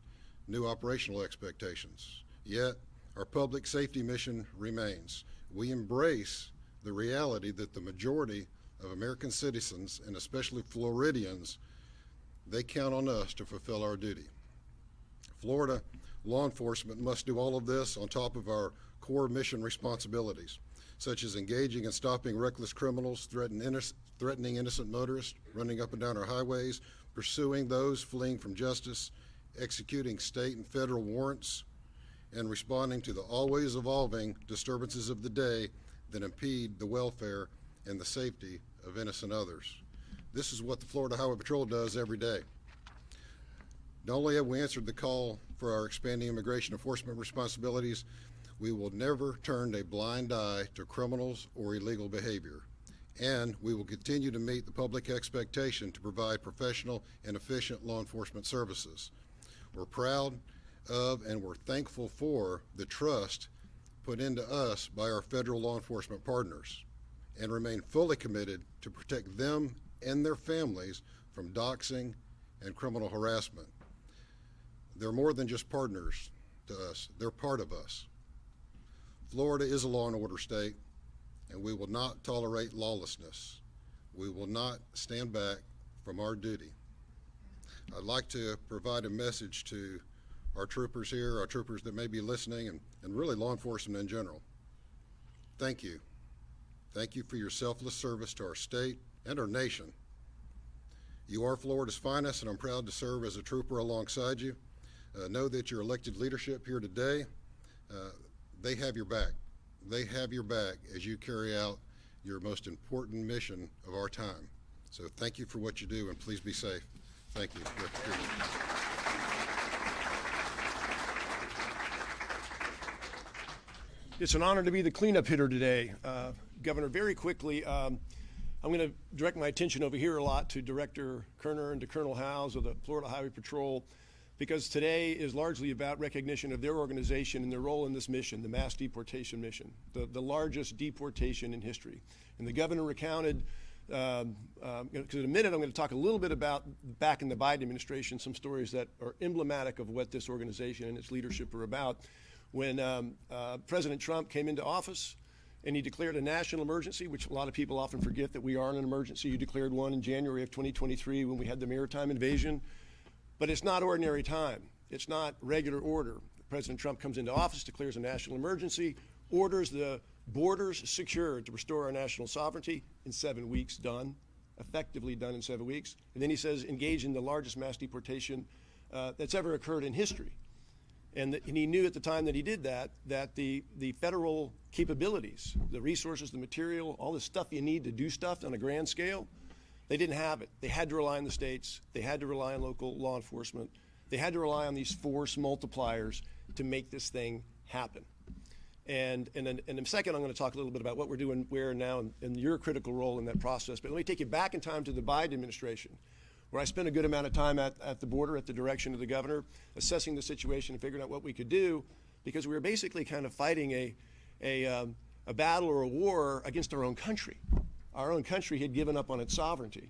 new operational expectations. Yet, our public safety mission remains. We embrace the reality that the majority of American citizens, and especially Floridians, they count on us to fulfill our duty. Florida law enforcement must do all of this on top of our core mission responsibilities, such as engaging and stopping reckless criminals, threatening innocent motorists, running up and down our highways, pursuing those fleeing from justice, executing state and federal warrants, and responding to the always evolving disturbances of the day that impede the welfare and the safety of innocent others. This is what the Florida Highway Patrol does every day. Not only have we answered the call for our expanding immigration enforcement responsibilities, we will never turn a blind eye to criminals or illegal behavior. And we will continue to meet the public expectation to provide professional and efficient law enforcement services. We're proud of and we're thankful for the trust put into us by our federal law enforcement partners, and remain fully committed to protect them and their families from doxing and criminal harassment. They're more than just partners to us, they're part of us. Florida is a law and order state, and we will not tolerate lawlessness. We will not stand back from our duty. I'd like to provide a message to our troopers here, our troopers that may be listening, and really law enforcement in general. Thank you. Thank you for your selfless service to our state and our nation. You are Florida's finest, and I'm proud to serve as a trooper alongside you. Know that your elected leadership here today, they have your back. They have your back as you carry out your most important mission of our time. So thank you for what you do, and please be safe. Thank you. It's an honor to be the cleanup hitter today. Governor, very quickly, I'm going to direct my attention over here a lot to Director Kerner and to Colonel Howes of the Florida Highway Patrol, because today is largely about recognition of their organization and their role in this mission, the mass deportation mission, the largest deportation in history. And the governor recounted, because in a minute I'm going to talk a little bit about back in the Biden administration, some stories that are emblematic of what this organization and its leadership are about. When President Trump came into office and he declared a national emergency, which a lot of people often forget that we are in an emergency. You declared one in January of 2023 when we had the maritime invasion. But it's not ordinary time. It's not regular order. President Trump comes into office, declares a national emergency, orders the borders secured to restore our national sovereignty in 7 weeks, done, effectively done in 7 weeks. And then he says engage in the largest mass deportation that's ever occurred in history. And he knew at the time that he did that, that the federal capabilities, the resources, the material, all the stuff you need to do stuff on a grand scale, they didn't have it. They had to rely on the states. They had to rely on local law enforcement. They had to rely on these force multipliers to make this thing happen. And in a second, I'm going to talk a little bit about what we're doing where now and your critical role in that process. But let me take you back in time to the Biden administration, where I spent a good amount of time at the border at the direction of the governor, assessing the situation and figuring out what we could do, because we were basically kind of fighting a battle or a war against our own country. Our own country had given up on its sovereignty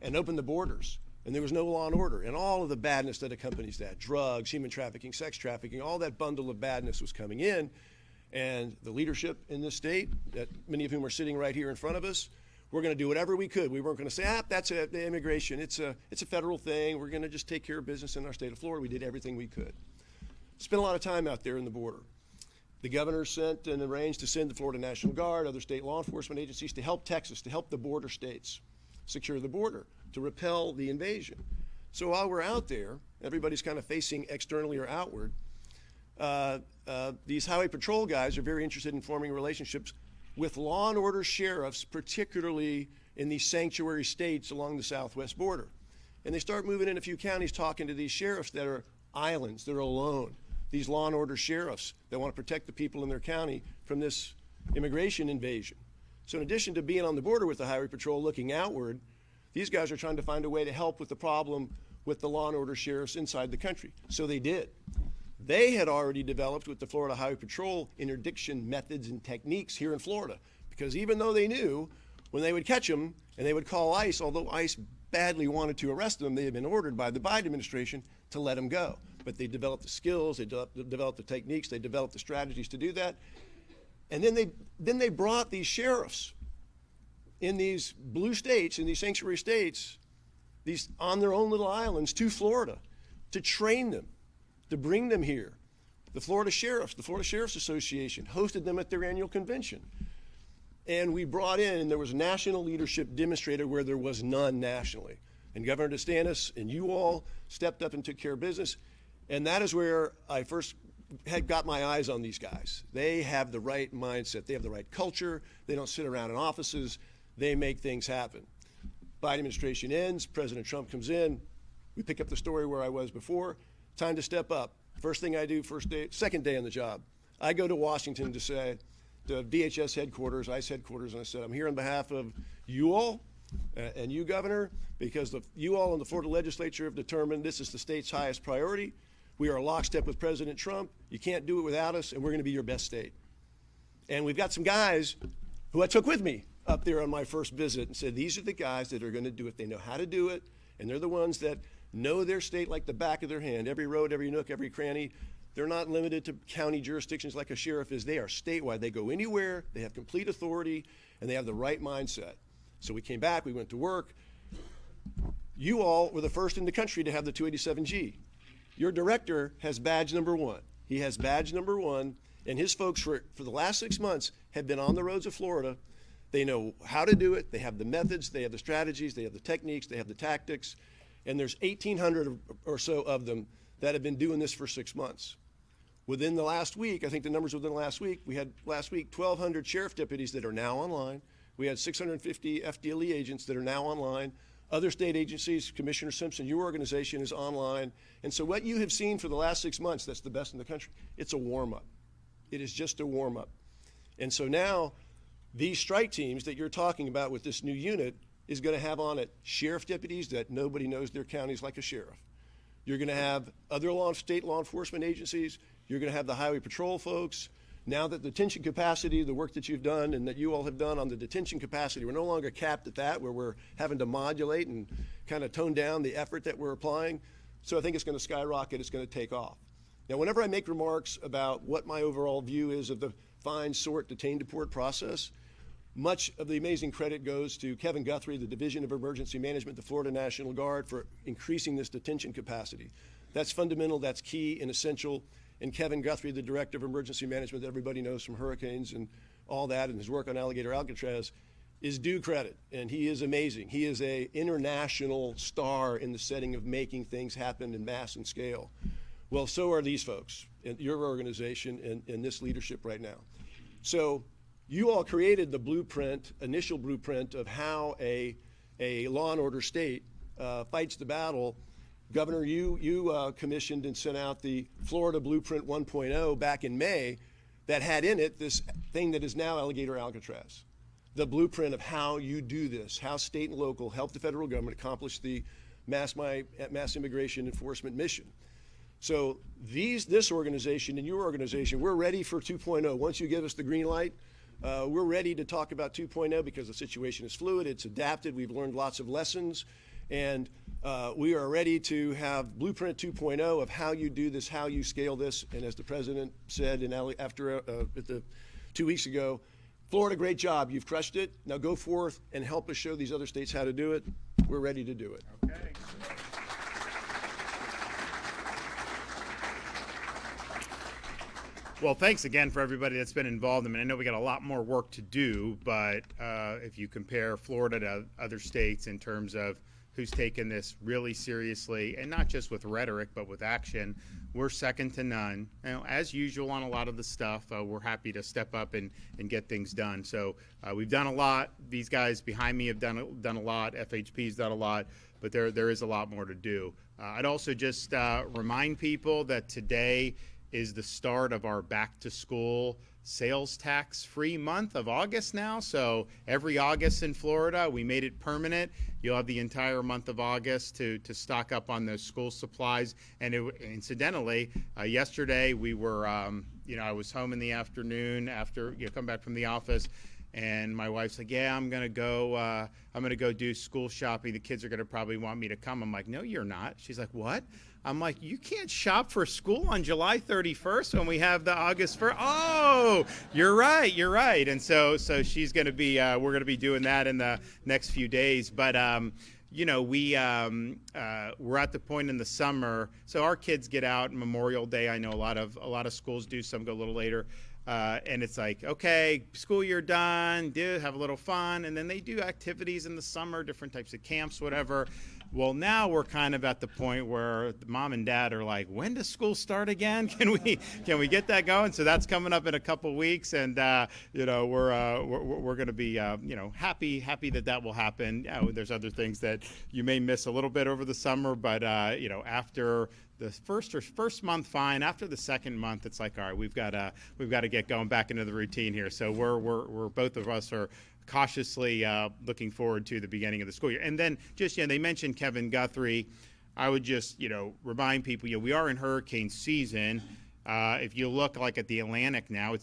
and opened the borders, and there was no law and order, and all of the badness that accompanies that, drugs, human trafficking, sex trafficking, all that bundle of badness was coming in, and the leadership in this state, that many of whom are sitting right here in front of us, we're going to do whatever we could. We weren't going to say, that's the immigration. It's a federal thing. We're going to just take care of business in our state of Florida. We did everything we could. Spent a lot of time out there in the border. The governor sent and arranged to send the Florida National Guard, other state law enforcement agencies to help Texas, to help the border states secure the border, to repel the invasion. So while we're out there, everybody's kind of facing externally or outward. These highway patrol guys are very interested in forming relationships with law and order sheriffs, particularly in these sanctuary states along the southwest border. And they start moving in a few counties talking to these sheriffs that are islands, that are alone, these law and order sheriffs that want to protect the people in their county from this immigration invasion. So in addition to being on the border with the highway patrol looking outward, these guys are trying to find a way to help with the problem with the law and order sheriffs inside the country. So they did. They had already developed with the Florida Highway Patrol interdiction methods and techniques here in Florida, because even though they knew when they would catch them and they would call ICE, although ICE badly wanted to arrest them, they had been ordered by the Biden administration to let them go. But they developed the skills, they developed the techniques, they developed the strategies to do that. And then they brought these sheriffs in these blue states, in these sanctuary states, these on their own little islands to Florida to train them to bring them here. The Florida Sheriff's Association hosted them at their annual convention. And we brought in, and there was national leadership demonstrated where there was none nationally. And Governor DeSantis and you all stepped up and took care of business. And that is where I first had got my eyes on these guys. They have the right mindset. They have the right culture. They don't sit around in offices. They make things happen. Biden administration ends. President Trump comes in. We pick up the story where I was before. Time to step up. First thing I do, second day on the job, I go to Washington to say, to DHS headquarters, ICE headquarters, and I said, I'm here on behalf of you all and you, Governor, because you all in the Florida legislature have determined this is the state's highest priority. We are lockstep with President Trump. You can't do it without us, and we're going to be your best state. And we've got some guys who I took with me up there on my first visit and said, these are the guys that are going to do it. They know how to do it, and they're the ones that know their state like the back of their hand. Every road, every nook, every cranny. They're not limited to county jurisdictions like a sheriff is. They are statewide. They go anywhere. They have complete authority, and they have the right mindset. So we came back. We went to work. You all were the first in the country to have the 287G. Your director has badge number 1. He has badge number 1, and his folks for the last 6 months have been on the roads of Florida. They know how to do it. They have the methods. They have the strategies. They have the techniques. They have the tactics. And there's 1,800 or so of them that have been doing this for 6 months. Within the last week, I think the numbers within the last week, we had last week 1,200 sheriff deputies that are now online. We had 650 FDLE agents that are now online. Other state agencies, Commissioner Simpson, your organization is online. And so what you have seen for the last 6 months, that's the best in the country, it's a warm-up. It is just a warm-up. And so now these strike teams that you're talking about with this new unit is going to have on it sheriff deputies that nobody knows their counties like a sheriff. You're going to have other state law enforcement agencies. You're going to have the highway patrol folks. Now that the detention capacity, the work that you've done and that you all have done on the detention capacity, we're no longer capped at that, where we're having to modulate and kind of tone down the effort that we're applying. So I think it's going to skyrocket. It's going to take off. Now, whenever I make remarks about what my overall view is of the find, sort, detain, deport process, much of the amazing credit goes to Kevin Guthrie, the Division of Emergency Management, the Florida National Guard, for increasing this detention capacity. That's fundamental, that's key and essential. And Kevin Guthrie, the Director of Emergency Management that everybody knows from hurricanes and all that, and his work on Alligator Alcatraz, is due credit. And he is amazing. He is an international star in the setting of making things happen in mass and scale. Well, so are these folks, in your organization and this leadership right now. So you all created the blueprint, initial blueprint of how a law and order state fights the battle. Governor, you commissioned and sent out the Florida Blueprint 1.0 back in May that had in it this thing that is now Alligator Alcatraz. The blueprint of how you do this, how state and local help the federal government accomplish the mass immigration enforcement mission. So this organization and your organization, we're ready for 2.0. Once you give us the green light, we're ready to talk about 2.0 because the situation is fluid, it's adapted, we've learned lots of lessons, and we are ready to have Blueprint 2.0 of how you do this, how you scale this. And as the president said after 2 weeks ago, Florida, great job. You've crushed it. Now go forth and help us show these other states how to do it. We're ready to do it. Okay. Well, thanks again for everybody that's been involved. I mean, I know we got a lot more work to do, but if you compare Florida to other states in terms of who's taken this really seriously, and not just with rhetoric, but with action, we're second to none. You know, as usual on a lot of the stuff, we're happy to step up and get things done. So we've done a lot. These guys behind me have done a lot. FHP's done a lot, but there is a lot more to do. I'd also just remind people that today is the start of our back to school sales tax free month of August now. So every August in Florida, we made it permanent. You'll have the entire month of August to stock up on those school supplies. And incidentally, yesterday we were, I was home in the afternoon after come back from the office, and my wife's like, yeah, I'm gonna go do school shopping. The kids are gonna probably want me to come. I'm like, no, you're not. She's like, what? I'm like, you can't shop for school on July 31st when we have the August 1st. Oh, you're right. And so she's gonna be, we're gonna be doing that in the next few days. But we're at the point in the summer. So our kids get out Memorial Day. I know a lot of schools do. Some go a little later. And it's like, okay, school year done, have a little fun. And then they do activities in the summer, different types of camps, whatever. Well, now we're kind of at the point where mom and dad are like, when does school start again? Can we get that going? So that's coming up in a couple weeks, and we're going to be happy that will happen. There's other things that you may miss a little bit over the summer, but after the first month, fine. After the second month, it's like, all right, we've got to get going back into the routine here. So we're both of us are cautiously looking forward to the beginning of the school year. And then just, they mentioned Kevin Guthrie. I would just, remind people, we are in hurricane season. If you look like at the Atlantic now,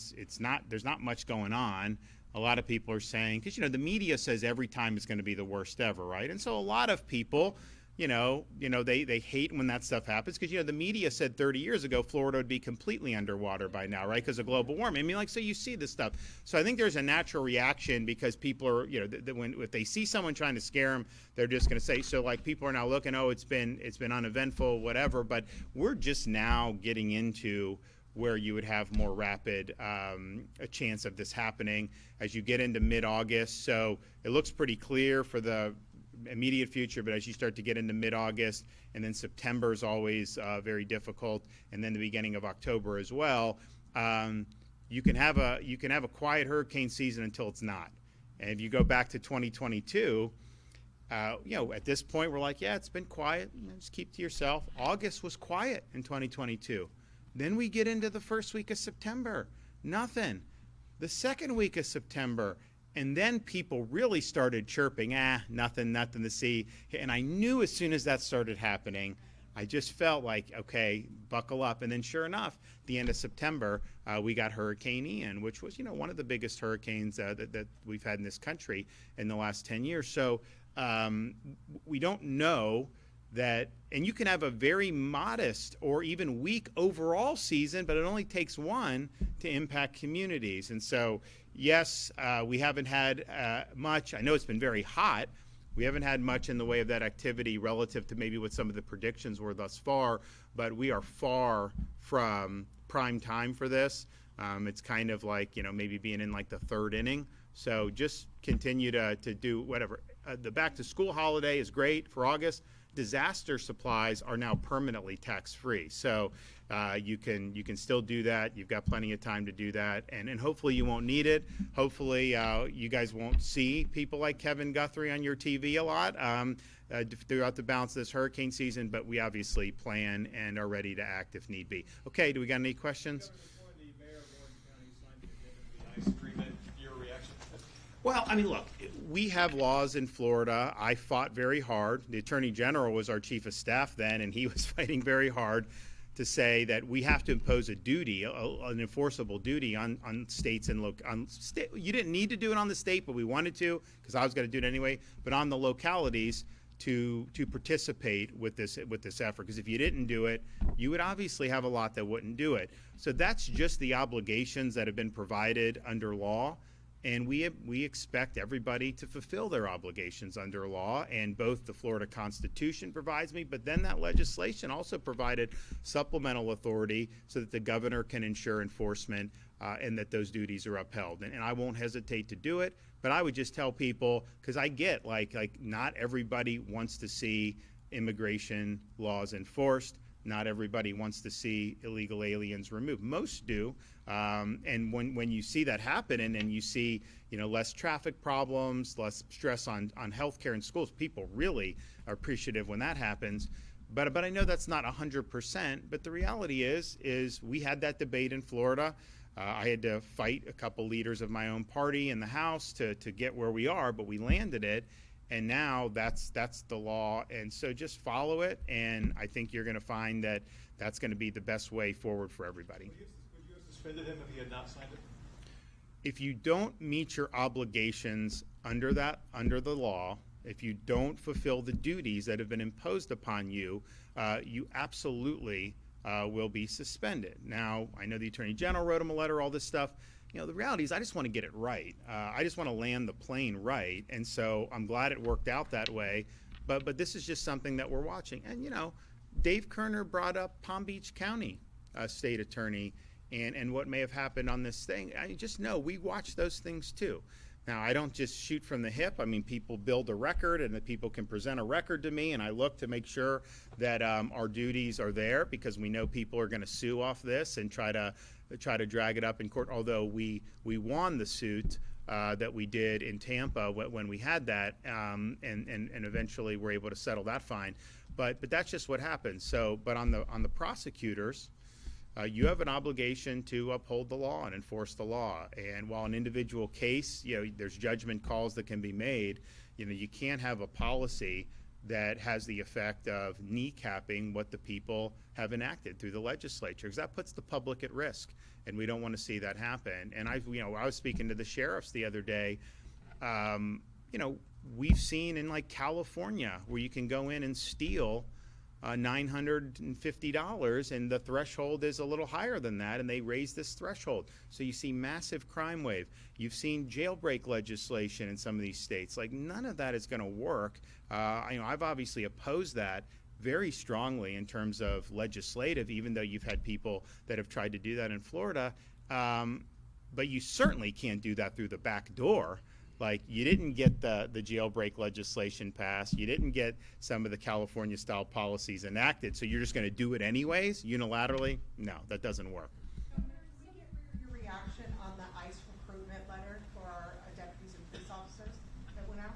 there's not much going on. A lot of people are saying, because, the media says every time it's going to be the worst ever, right? And so a lot of people, they hate when that stuff happens because, the media said 30 years ago Florida would be completely underwater by now, right, because of global warming. I mean, so you see this stuff. So I think there's a natural reaction because people are, if they see someone trying to scare them, they're just going to say, so like people are now looking, it's been uneventful, whatever. But we're just now getting into where you would have more rapid a chance of this happening as you get into mid-August. So it looks pretty clear for the immediate future, but as you start to get into mid-August, and then September is always very difficult, and then the beginning of October as well, you can have a quiet hurricane season until it's not. And if you go back to 2022, at this point we're like, it's been quiet. Just keep to yourself. August was quiet in 2022. Then we get into the first week of September, nothing. The second week of September. And then people really started chirping, nothing to see. And I knew as soon as that started happening, I just felt like, okay, buckle up. And then sure enough, the end of September, we got Hurricane Ian, which was, one of the biggest hurricanes that we've had in this country in the last 10 years. So we don't know that, and you can have a very modest or even weak overall season, but it only takes one to impact communities. And so, yes, we haven't had much. I know it's been very hot. We haven't had much in the way of that activity relative to maybe what some of the predictions were thus far, but we are far from prime time for this. It's kind of like, maybe being in like the third inning. So just continue to do whatever. The back to school holiday is great for August. Disaster supplies are now permanently tax-free. So you can still do that. You've got plenty of time to do that. And hopefully you won't need it. Hopefully you guys won't see people like Kevin Guthrie on your TV a lot throughout the balance of this hurricane season. But we obviously plan and are ready to act if need be. Okay, do we got any questions? Well, I mean, look, we have laws in Florida. I fought very hard. The Attorney General was our chief of staff then, and he was fighting very hard to say that we have to impose a duty, an enforceable duty on states and you didn't need to do it on the state, but we wanted to because I was going to do it anyway. But on the localities to participate with this effort, because if you didn't do it, you would obviously have a lot that wouldn't do it. So that's just the obligations that have been provided under law. And we expect everybody to fulfill their obligations under law, and both the Florida Constitution provides me, but then that legislation also provided supplemental authority so that the governor can ensure enforcement and that those duties are upheld. And I won't hesitate to do it, but I would just tell people, because I get like not everybody wants to see immigration laws enforced. Not everybody wants to see illegal aliens removed. Most do. And when you see that happen and you see, less traffic problems, less stress on healthcare and schools, people really are appreciative when that happens. But I know that's not 100%. But the reality is we had that debate in Florida. I had to fight a couple leaders of my own party in the House to get where we are, but we landed it. And now that's the law, and so just follow it, and I think you're going to find that that's going to be the best way forward for everybody. Would you have suspended him if he had not signed it? If you don't meet your obligations under the law, if you don't fulfill the duties that have been imposed upon you, you absolutely will be suspended. Now, I know the Attorney General wrote him a letter, all this stuff. The reality is I just want to get it right. I just want to land the plane right. And so I'm glad it worked out that way. But this is just something that we're watching. And, you know, Dave Kerner brought up Palm Beach County state attorney and what may have happened on this thing. I just know we watch those things too. Now, I don't just shoot from the hip. I mean, people build a record and that people can present a record to me, and I look to make sure that our duties are there, because we know people are going to sue off this and try to drag it up in court, although we won the suit that we did in Tampa when we had that, and eventually were able to settle that fine. But that's just what happens. So, but on the prosecutors, you have an obligation to uphold the law and enforce the law. And while an individual case, you know, there's judgment calls that can be made, you know, you can't have a policy that has the effect of kneecapping what the people have enacted through the legislature, because that puts the public at risk, and we don't want to see that happen. And I was speaking to the sheriffs the other day. You know, we've seen in like California where you can go in and steal $950, and the threshold is a little higher than that, and they raise this threshold. So you see massive crime wave. You've seen jailbreak legislation in some of these states. Like, none of that is going to work. You know, I've obviously opposed that very strongly in terms of legislative, even though you've had people that have tried to do that in Florida. But you certainly can't do that through the back door. Like, you didn't get the jailbreak legislation passed. You didn't get some of the California-style policies enacted. So you're just going to do it anyways, unilaterally? No, that doesn't work. Governor, can we get your reaction on the ICE recruitment letter for our deputies and police officers that went out?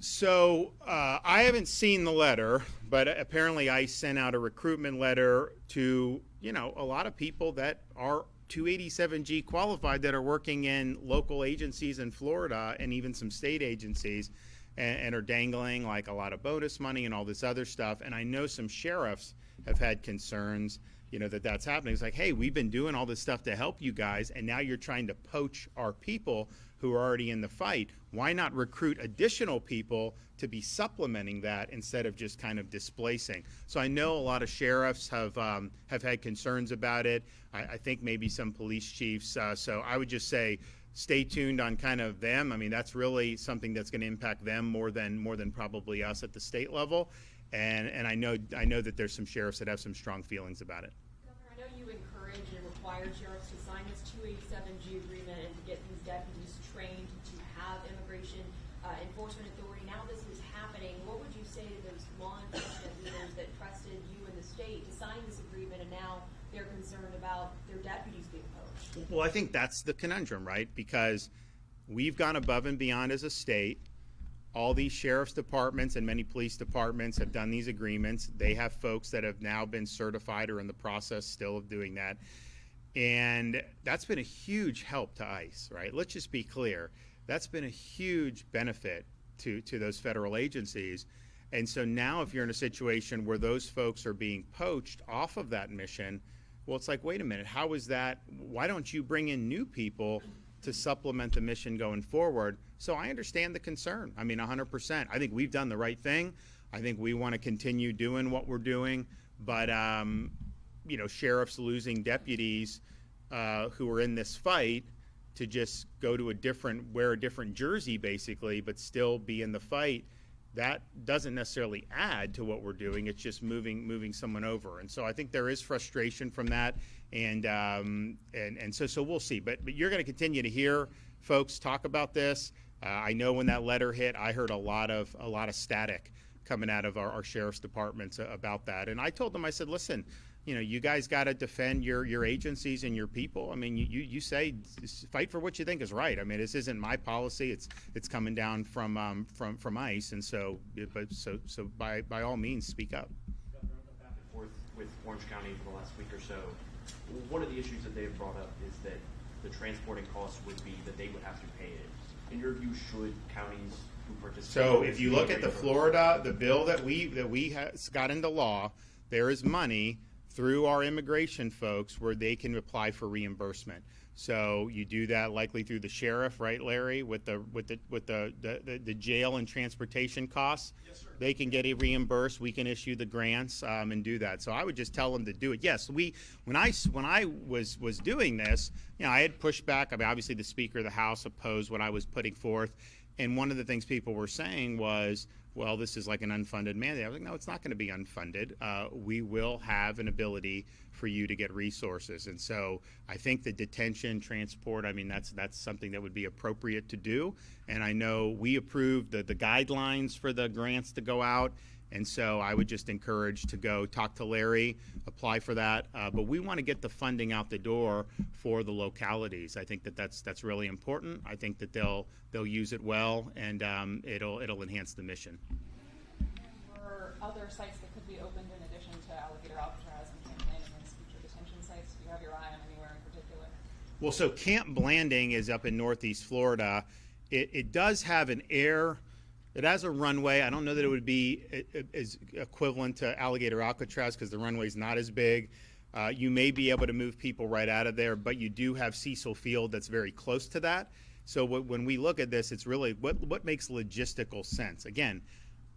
So I haven't seen the letter, but apparently ICE sent out a recruitment letter to, you know, a lot of people that are 287G qualified that are working in local agencies in Florida and even some state agencies, and are dangling like a lot of bonus money and all this other stuff. And I know some sheriffs have had concerns, you know, that's happening. It's like, hey, we've been doing all this stuff to help you guys, and now you're trying to poach our people who are already in the fight. Why not recruit additional people to be supplementing that instead of just kind of displacing? So I know a lot of sheriffs have had concerns about it. I think maybe some police chiefs. So I would just say, stay tuned on kind of them. I mean, that's really something that's going to impact them more than probably us at the state level. And I know that there's some sheriffs that have some strong feelings about it. Governor, I know you encourage and require sheriffs to sign this 287G agreement and to get these deputies trained to have immigration enforcement authority. Now this is happening. What would you say to those law enforcement leaders that trusted you and the state to sign this agreement, and now they're concerned about their deputies being poached? Well, I think that's the conundrum, right? Because we've gone above and beyond as a state. All these sheriff's departments and many police departments have done these agreements. They have folks that have now been certified or in the process still of doing that. And that's been a huge help to ICE, right? Let's just be clear. That's been a huge benefit to those federal agencies. And so now if you're in a situation where those folks are being poached off of that mission, well, it's like, wait a minute, how is that? Why don't you bring in new people to supplement the mission going forward? So I understand the concern. I mean, 100%. I think we've done the right thing. I think we want to continue doing what we're doing. But, you know, sheriffs losing deputies who are in this fight to just go to wear a different jersey basically, but still be in the fight, that doesn't necessarily add to what we're doing. It's just moving someone over. And so I think there is frustration from that. And so we'll see. But you're going to continue to hear folks talk about this. I know when that letter hit, I heard a lot of static coming out of our sheriff's departments about that. And I told them, I said, listen, you know, you guys got to defend your agencies and your people. I mean, you say fight for what you think is right. I mean, this isn't my policy. It's coming down from ICE, and so by all means, speak up. Governor, on the back and forth with Orange County for the last week or so, one of the issues that they've brought up is that the transporting costs would be that they would have to pay it. In your view, should counties who participate? So if you look at the bill that we got into law, there is money through our immigration folks where they can apply for reimbursement. So you do that likely through the sheriff, right, Larry, with the jail and transportation costs. Yes, sir. They can get it reimbursed. We can issue the grants and do that. So I would just tell them to do it. Yes, when I was doing this, you know, I had pushed back. I mean, obviously the Speaker of the House opposed what I was putting forth, And one of the things people were saying was, well, this is like an unfunded mandate. I was like, no, it's not going to be unfunded. We will have an ability for you to get resources. And so I think the detention, transport, I mean, that's something that would be appropriate to do. And I know we approved the guidelines for the grants to go out. And so I would just encourage to go talk to Larry, apply for that. But we want to get the funding out the door for the localities. I think that's really important. I think that they'll use it well, and it'll enhance the mission. For other sites that could be opened in addition to Alligator Alcatraz and Camp Landing as future detention sites, do you have your eye on anywhere in particular? Well, so Camp Blanding is up in Northeast Florida. It does have an air. It has a runway. I don't know that it would be as equivalent to Alligator Alcatraz because the runway is not as big. You may be able to move people right out of there, but you do have Cecil Field that's very close to that. So when we look at this, it's really what makes logistical sense. Again,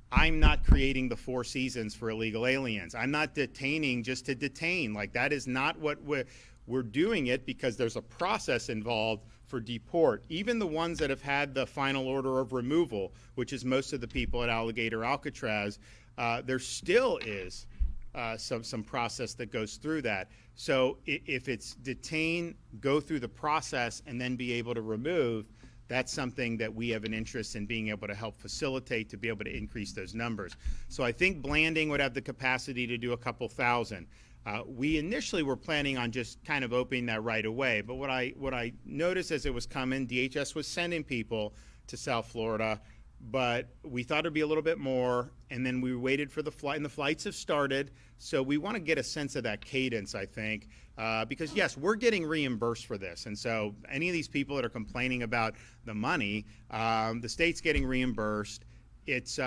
I'm not creating the Four Seasons for illegal aliens. I'm not detaining just to detain. Like, that is not what we're doing it because there's a process involved for deport. Even the ones that have had the final order of removal, which is most of the people at Alligator Alcatraz, there still is some process that goes through that. So if it's detain, go through the process, and then be able to remove, that's something that we have an interest in being able to help facilitate to be able to increase those numbers. So I think Blanding would have the capacity to do a couple thousand. We initially were planning on just kind of opening that right away, but what I noticed as it was coming, DHS was sending people to South Florida, but we thought it'd be a little bit more, and then we waited for the flight, and the flights have started, so we want to get a sense of that cadence, I think, because yes, we're getting reimbursed for this, and so any of these people that are complaining about the money, the state's getting reimbursed. It's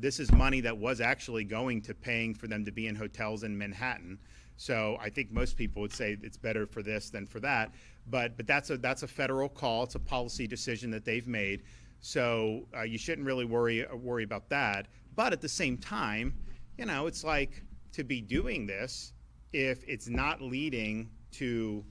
this is money that was actually going to paying for them to be in hotels in Manhattan. So I think most people would say it's better for this than for that. But that's a federal call. It's a policy decision that they've made. So you shouldn't really worry about that. But at the same time, you know, it's like to be doing this if it's not leading to,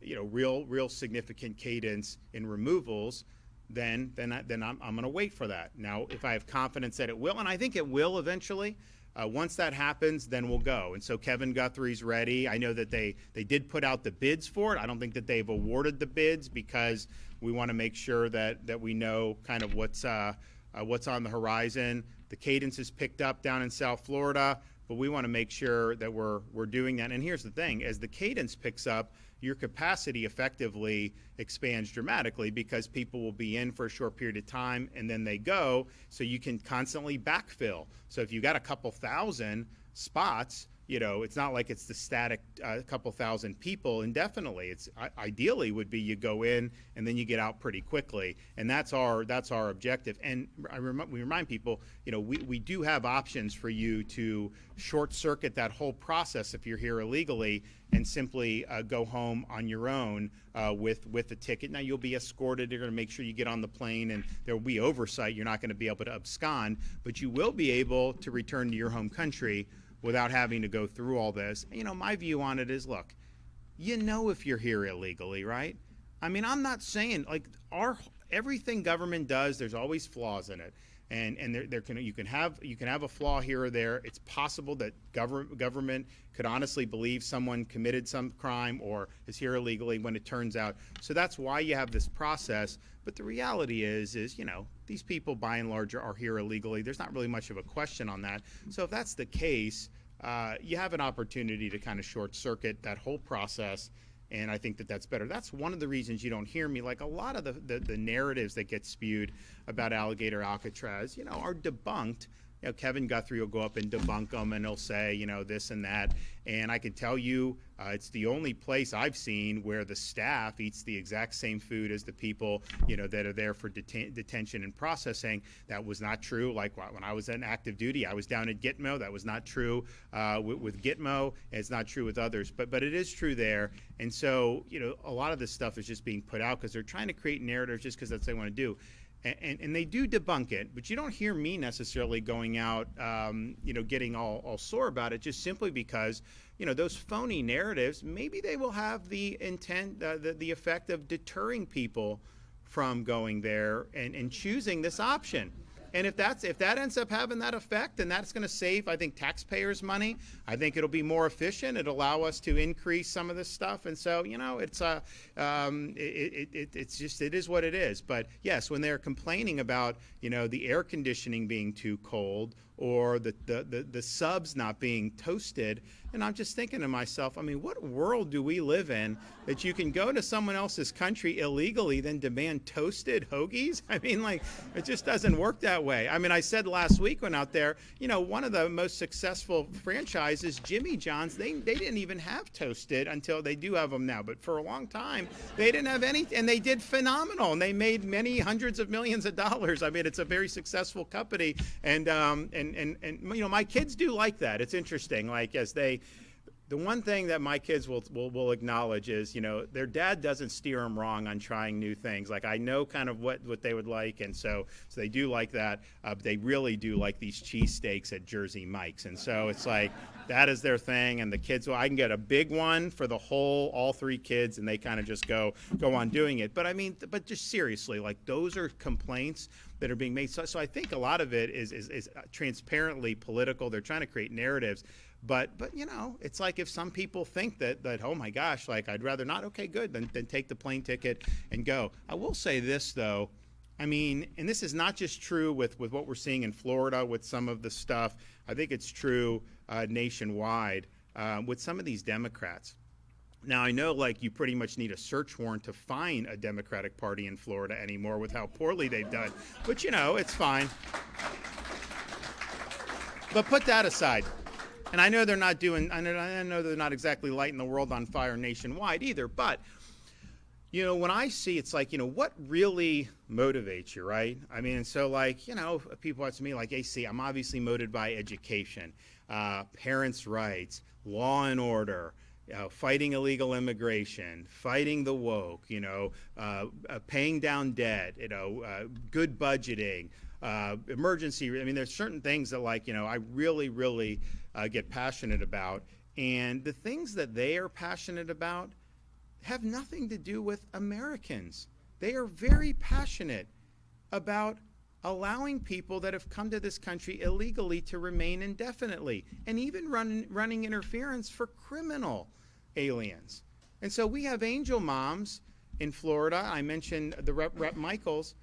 you know, real significant cadence in removals. Then I'm going to wait for that. Now, if I have confidence that it will, and I think it will eventually, once that happens, then we'll go. And so Kevin Guthrie's ready. I know that they did put out the bids for it. I don't think that they've awarded the bids because we want to make sure that we know kind of what's on the horizon. The cadence is picked up down in South Florida, but we want to make sure that we're doing that. And here's the thing: as the cadence picks up, your capacity effectively expands dramatically because people will be in for a short period of time and then they go, so you can constantly backfill. So if you got a couple thousand spots, you know, it's not like it's the static couple thousand people indefinitely. It's ideally would be you go in and then you get out pretty quickly, and that's our objective. And we remind people, you know, we do have options for you to short circuit that whole process if you're here illegally and simply go home on your own with a ticket. Now you'll be escorted. They're going to make sure you get on the plane, and there will be oversight. You're not going to be able to abscond, but you will be able to return to your home country without having to go through all this. You know, my view on it is, look, you know, if you're here illegally, right? I mean, I'm not saying like everything government does, there's always flaws in it. And you can have a flaw here or there. It's possible that government could honestly believe someone committed some crime or is here illegally when it turns out. So that's why you have this process. But the reality is you know, these people by and large are here illegally. There's not really much of a question on that. So if that's the case, you have an opportunity to kind of short circuit that whole process. And I think that that's better. That's one of the reasons you don't hear me. Like a lot of the narratives that get spewed about Alligator Alcatraz, you know, are debunked. You know, Kevin Guthrie will go up and debunk them, and he'll say, you know, this and that. And I can tell you, it's the only place I've seen where the staff eats the exact same food as the people, you know, that are there for detention and processing. That was not true. Like when I was in active duty, I was down at Gitmo. That was not true with Gitmo. And it's not true with others. But it is true there. And so, you know, a lot of this stuff is just being put out because they're trying to create narratives just because that's what they want to do. And they do debunk it, but you don't hear me necessarily going out, you know, getting all sore about it, just simply because, you know, those phony narratives, maybe they will have the intent, the effect of deterring people from going there and choosing this option. And if that ends up having that effect, then that's going to save, I think, taxpayers money. I think it'll be more efficient. It'll allow us to increase some of this stuff. And so, it's it is what it is. But yes, when they're complaining about, the air conditioning being too cold or the subs not being toasted, and I'm just thinking to myself, I mean, what world do we live in that you can go to someone else's country illegally, then demand toasted hoagies? I mean, it just doesn't work that way. I mean, I said last week when out there, one of the most successful franchises, Jimmy John's, they didn't even have toasted until they do have them now. But for a long time, they didn't have any, and they did phenomenal, and they made many hundreds of millions of dollars. I mean, it's a very successful company, and my kids do like that. It's interesting, the one thing that my kids will acknowledge is, their dad doesn't steer them wrong on trying new things. I know kind of what they would like, and so they do like that. But they really do like these cheesesteaks at Jersey Mike's, and so it's that is their thing. And the kids, I can get a big one for all three kids, and they kind of just go on doing it. But I mean, just seriously, those are complaints that are being made. So I think a lot of it is transparently political. They're trying to create narratives. But it's if some people think that oh my gosh, I'd rather not, okay, good, then take the plane ticket and go. I will say this though, I mean, and this is not just true with what we're seeing in Florida with some of the stuff. I think it's true nationwide with some of these Democrats. Now, I know you pretty much need a search warrant to find a Democratic Party in Florida anymore with how poorly they've done. But it's fine. But put that aside. And I know they're not I know they're not exactly lighting the world on fire nationwide either. But, when I see, it's what really motivates you, right? I mean, so people ask me AC, I'm obviously motivated by education, parents' rights, law and order, fighting illegal immigration, fighting the woke, paying down debt, good budgeting, emergency. I mean, there's certain things that I really, really get passionate about. And the things that they are passionate about have nothing to do with Americans. They are very passionate about allowing people that have come to this country illegally to remain indefinitely, and even running interference for criminal aliens. And so we have angel moms in Florida. I mentioned the Rep Michaels.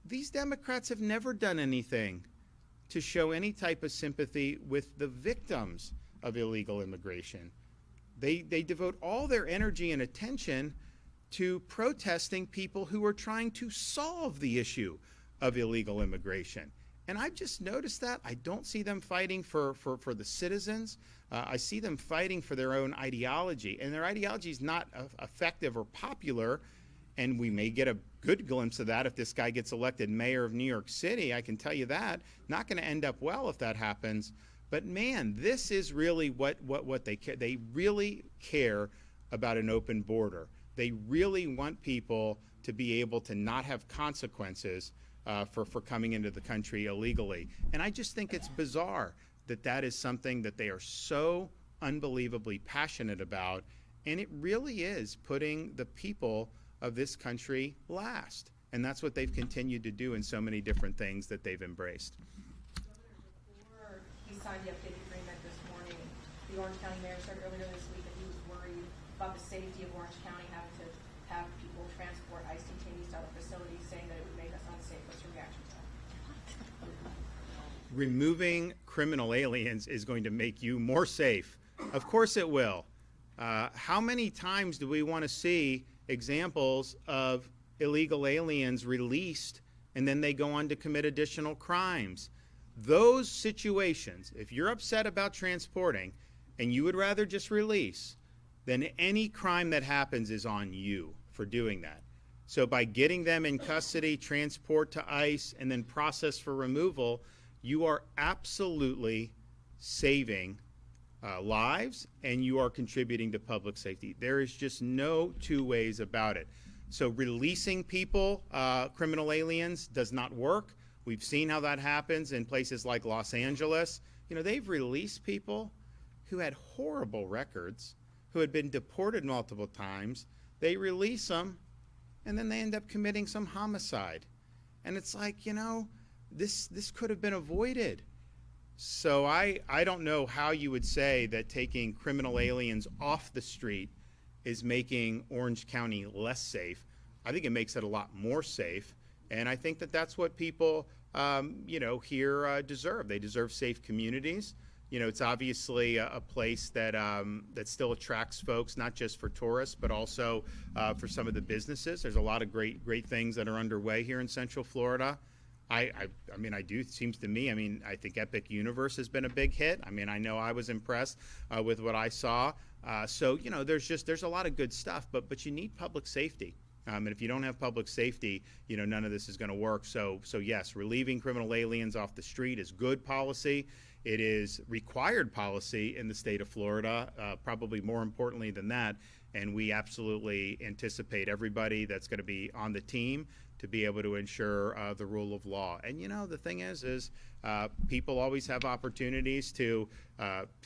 These Democrats have never done anything to show any type of sympathy with the victims of illegal immigration. They devote all their energy and attention to protesting people who are trying to solve the issue of illegal immigration. And I've just noticed that. I don't see them fighting for the citizens. I see them fighting for their own ideology. And their ideology is not effective or popular. And we may get a good glimpse of that if this guy gets elected mayor of New York City. I can tell you that. Not going to end up well if that happens. But man, this is really what they care. They really care about an open border. They really want people to be able to not have consequences for coming into the country illegally. And I just think it's bizarre that is something that they are so unbelievably passionate about. And it really is putting the people of this country last. And that's what they've continued to do in so many different things that they've embraced. Before he signed the updated agreement this morning, the Orange County mayor said earlier this week that he was worried about the safety of Orange County having to have people transport ICE detainees to other facilities, saying that it would make us unsafe. What's your reaction to that? Removing criminal aliens is going to make you more safe. Of course it will. How many times do we want to see examples of illegal aliens released and then they go on to commit additional crimes? Those situations, if you're upset about transporting and you would rather just release, then any crime that happens is on you for doing that. So by getting them in custody, transport to ICE, and then process for removal, you are absolutely saving lives, and you are contributing to public safety. There is just no two ways about it. So releasing people, criminal aliens, does not work. We've seen how that happens in places like Los Angeles. They've released people who had horrible records, who had been deported multiple times. They release them, and then they end up committing some homicide. And it's like, you know, this could have been avoided. So I don't know how you would say that taking criminal aliens off the street is making Orange County less safe. I think it makes it a lot more safe. And I think that that's what people, you know, here deserve. They deserve safe communities. You know, it's obviously a place that that still attracts folks, not just for tourists, but also for some of the businesses. There's a lot of great things that are underway here in Central Florida. I mean, it seems to me, I mean, I think Epic Universe has been a big hit. I mean, I know I was impressed with what I saw. So, you know, there's a lot of good stuff, but you need public safety. And if you don't have public safety, you know, none of this is going to work. So yes, relieving criminal aliens off the street is good policy. It is required policy in the state of Florida, probably more importantly than that. And we absolutely anticipate everybody that's going to be on the team to be able to ensure the rule of law. And, you know, the thing is people always have opportunities to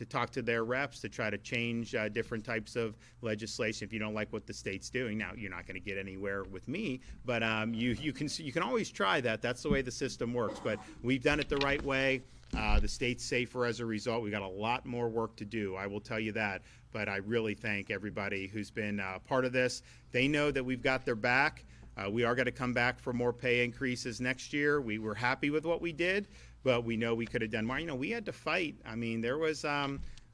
talk to their reps to try to change different types of legislation if you don't like what the state's doing. Now, you're not going to get anywhere with me, but you can always try that. That's the way the system works. But we've done it the right way. The state's safer as a result. We've got a lot more work to do, I will tell you that. But I really thank everybody who's been part of this. They know that we've got their back. We are going to come back for more pay increases next year. We were happy with what we did, but we know we could have done more. You know, we had to fight. I mean, there was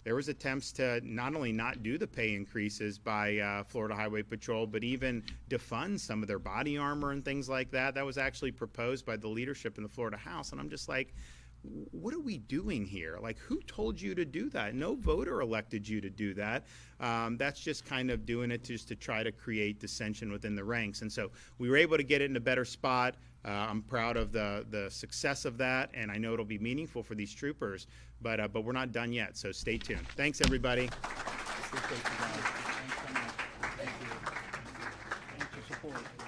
attempts to not only not do the pay increases by Florida Highway Patrol, but even defund some of their body armor and things like that. That was actually proposed by the leadership in the Florida House, and I'm just like, what are we doing here? Like, who told you to do that? No voter elected you to do that. That's just kind of doing it just to try to create dissension within the ranks. And so we were able to get it in a better spot. I'm proud of the success of that, and I know it'll be meaningful for these troopers, but we're not done yet, so stay tuned. Thanks, everybody. Appreciate you guys. Thanks so much. Thank you. Thanks for support.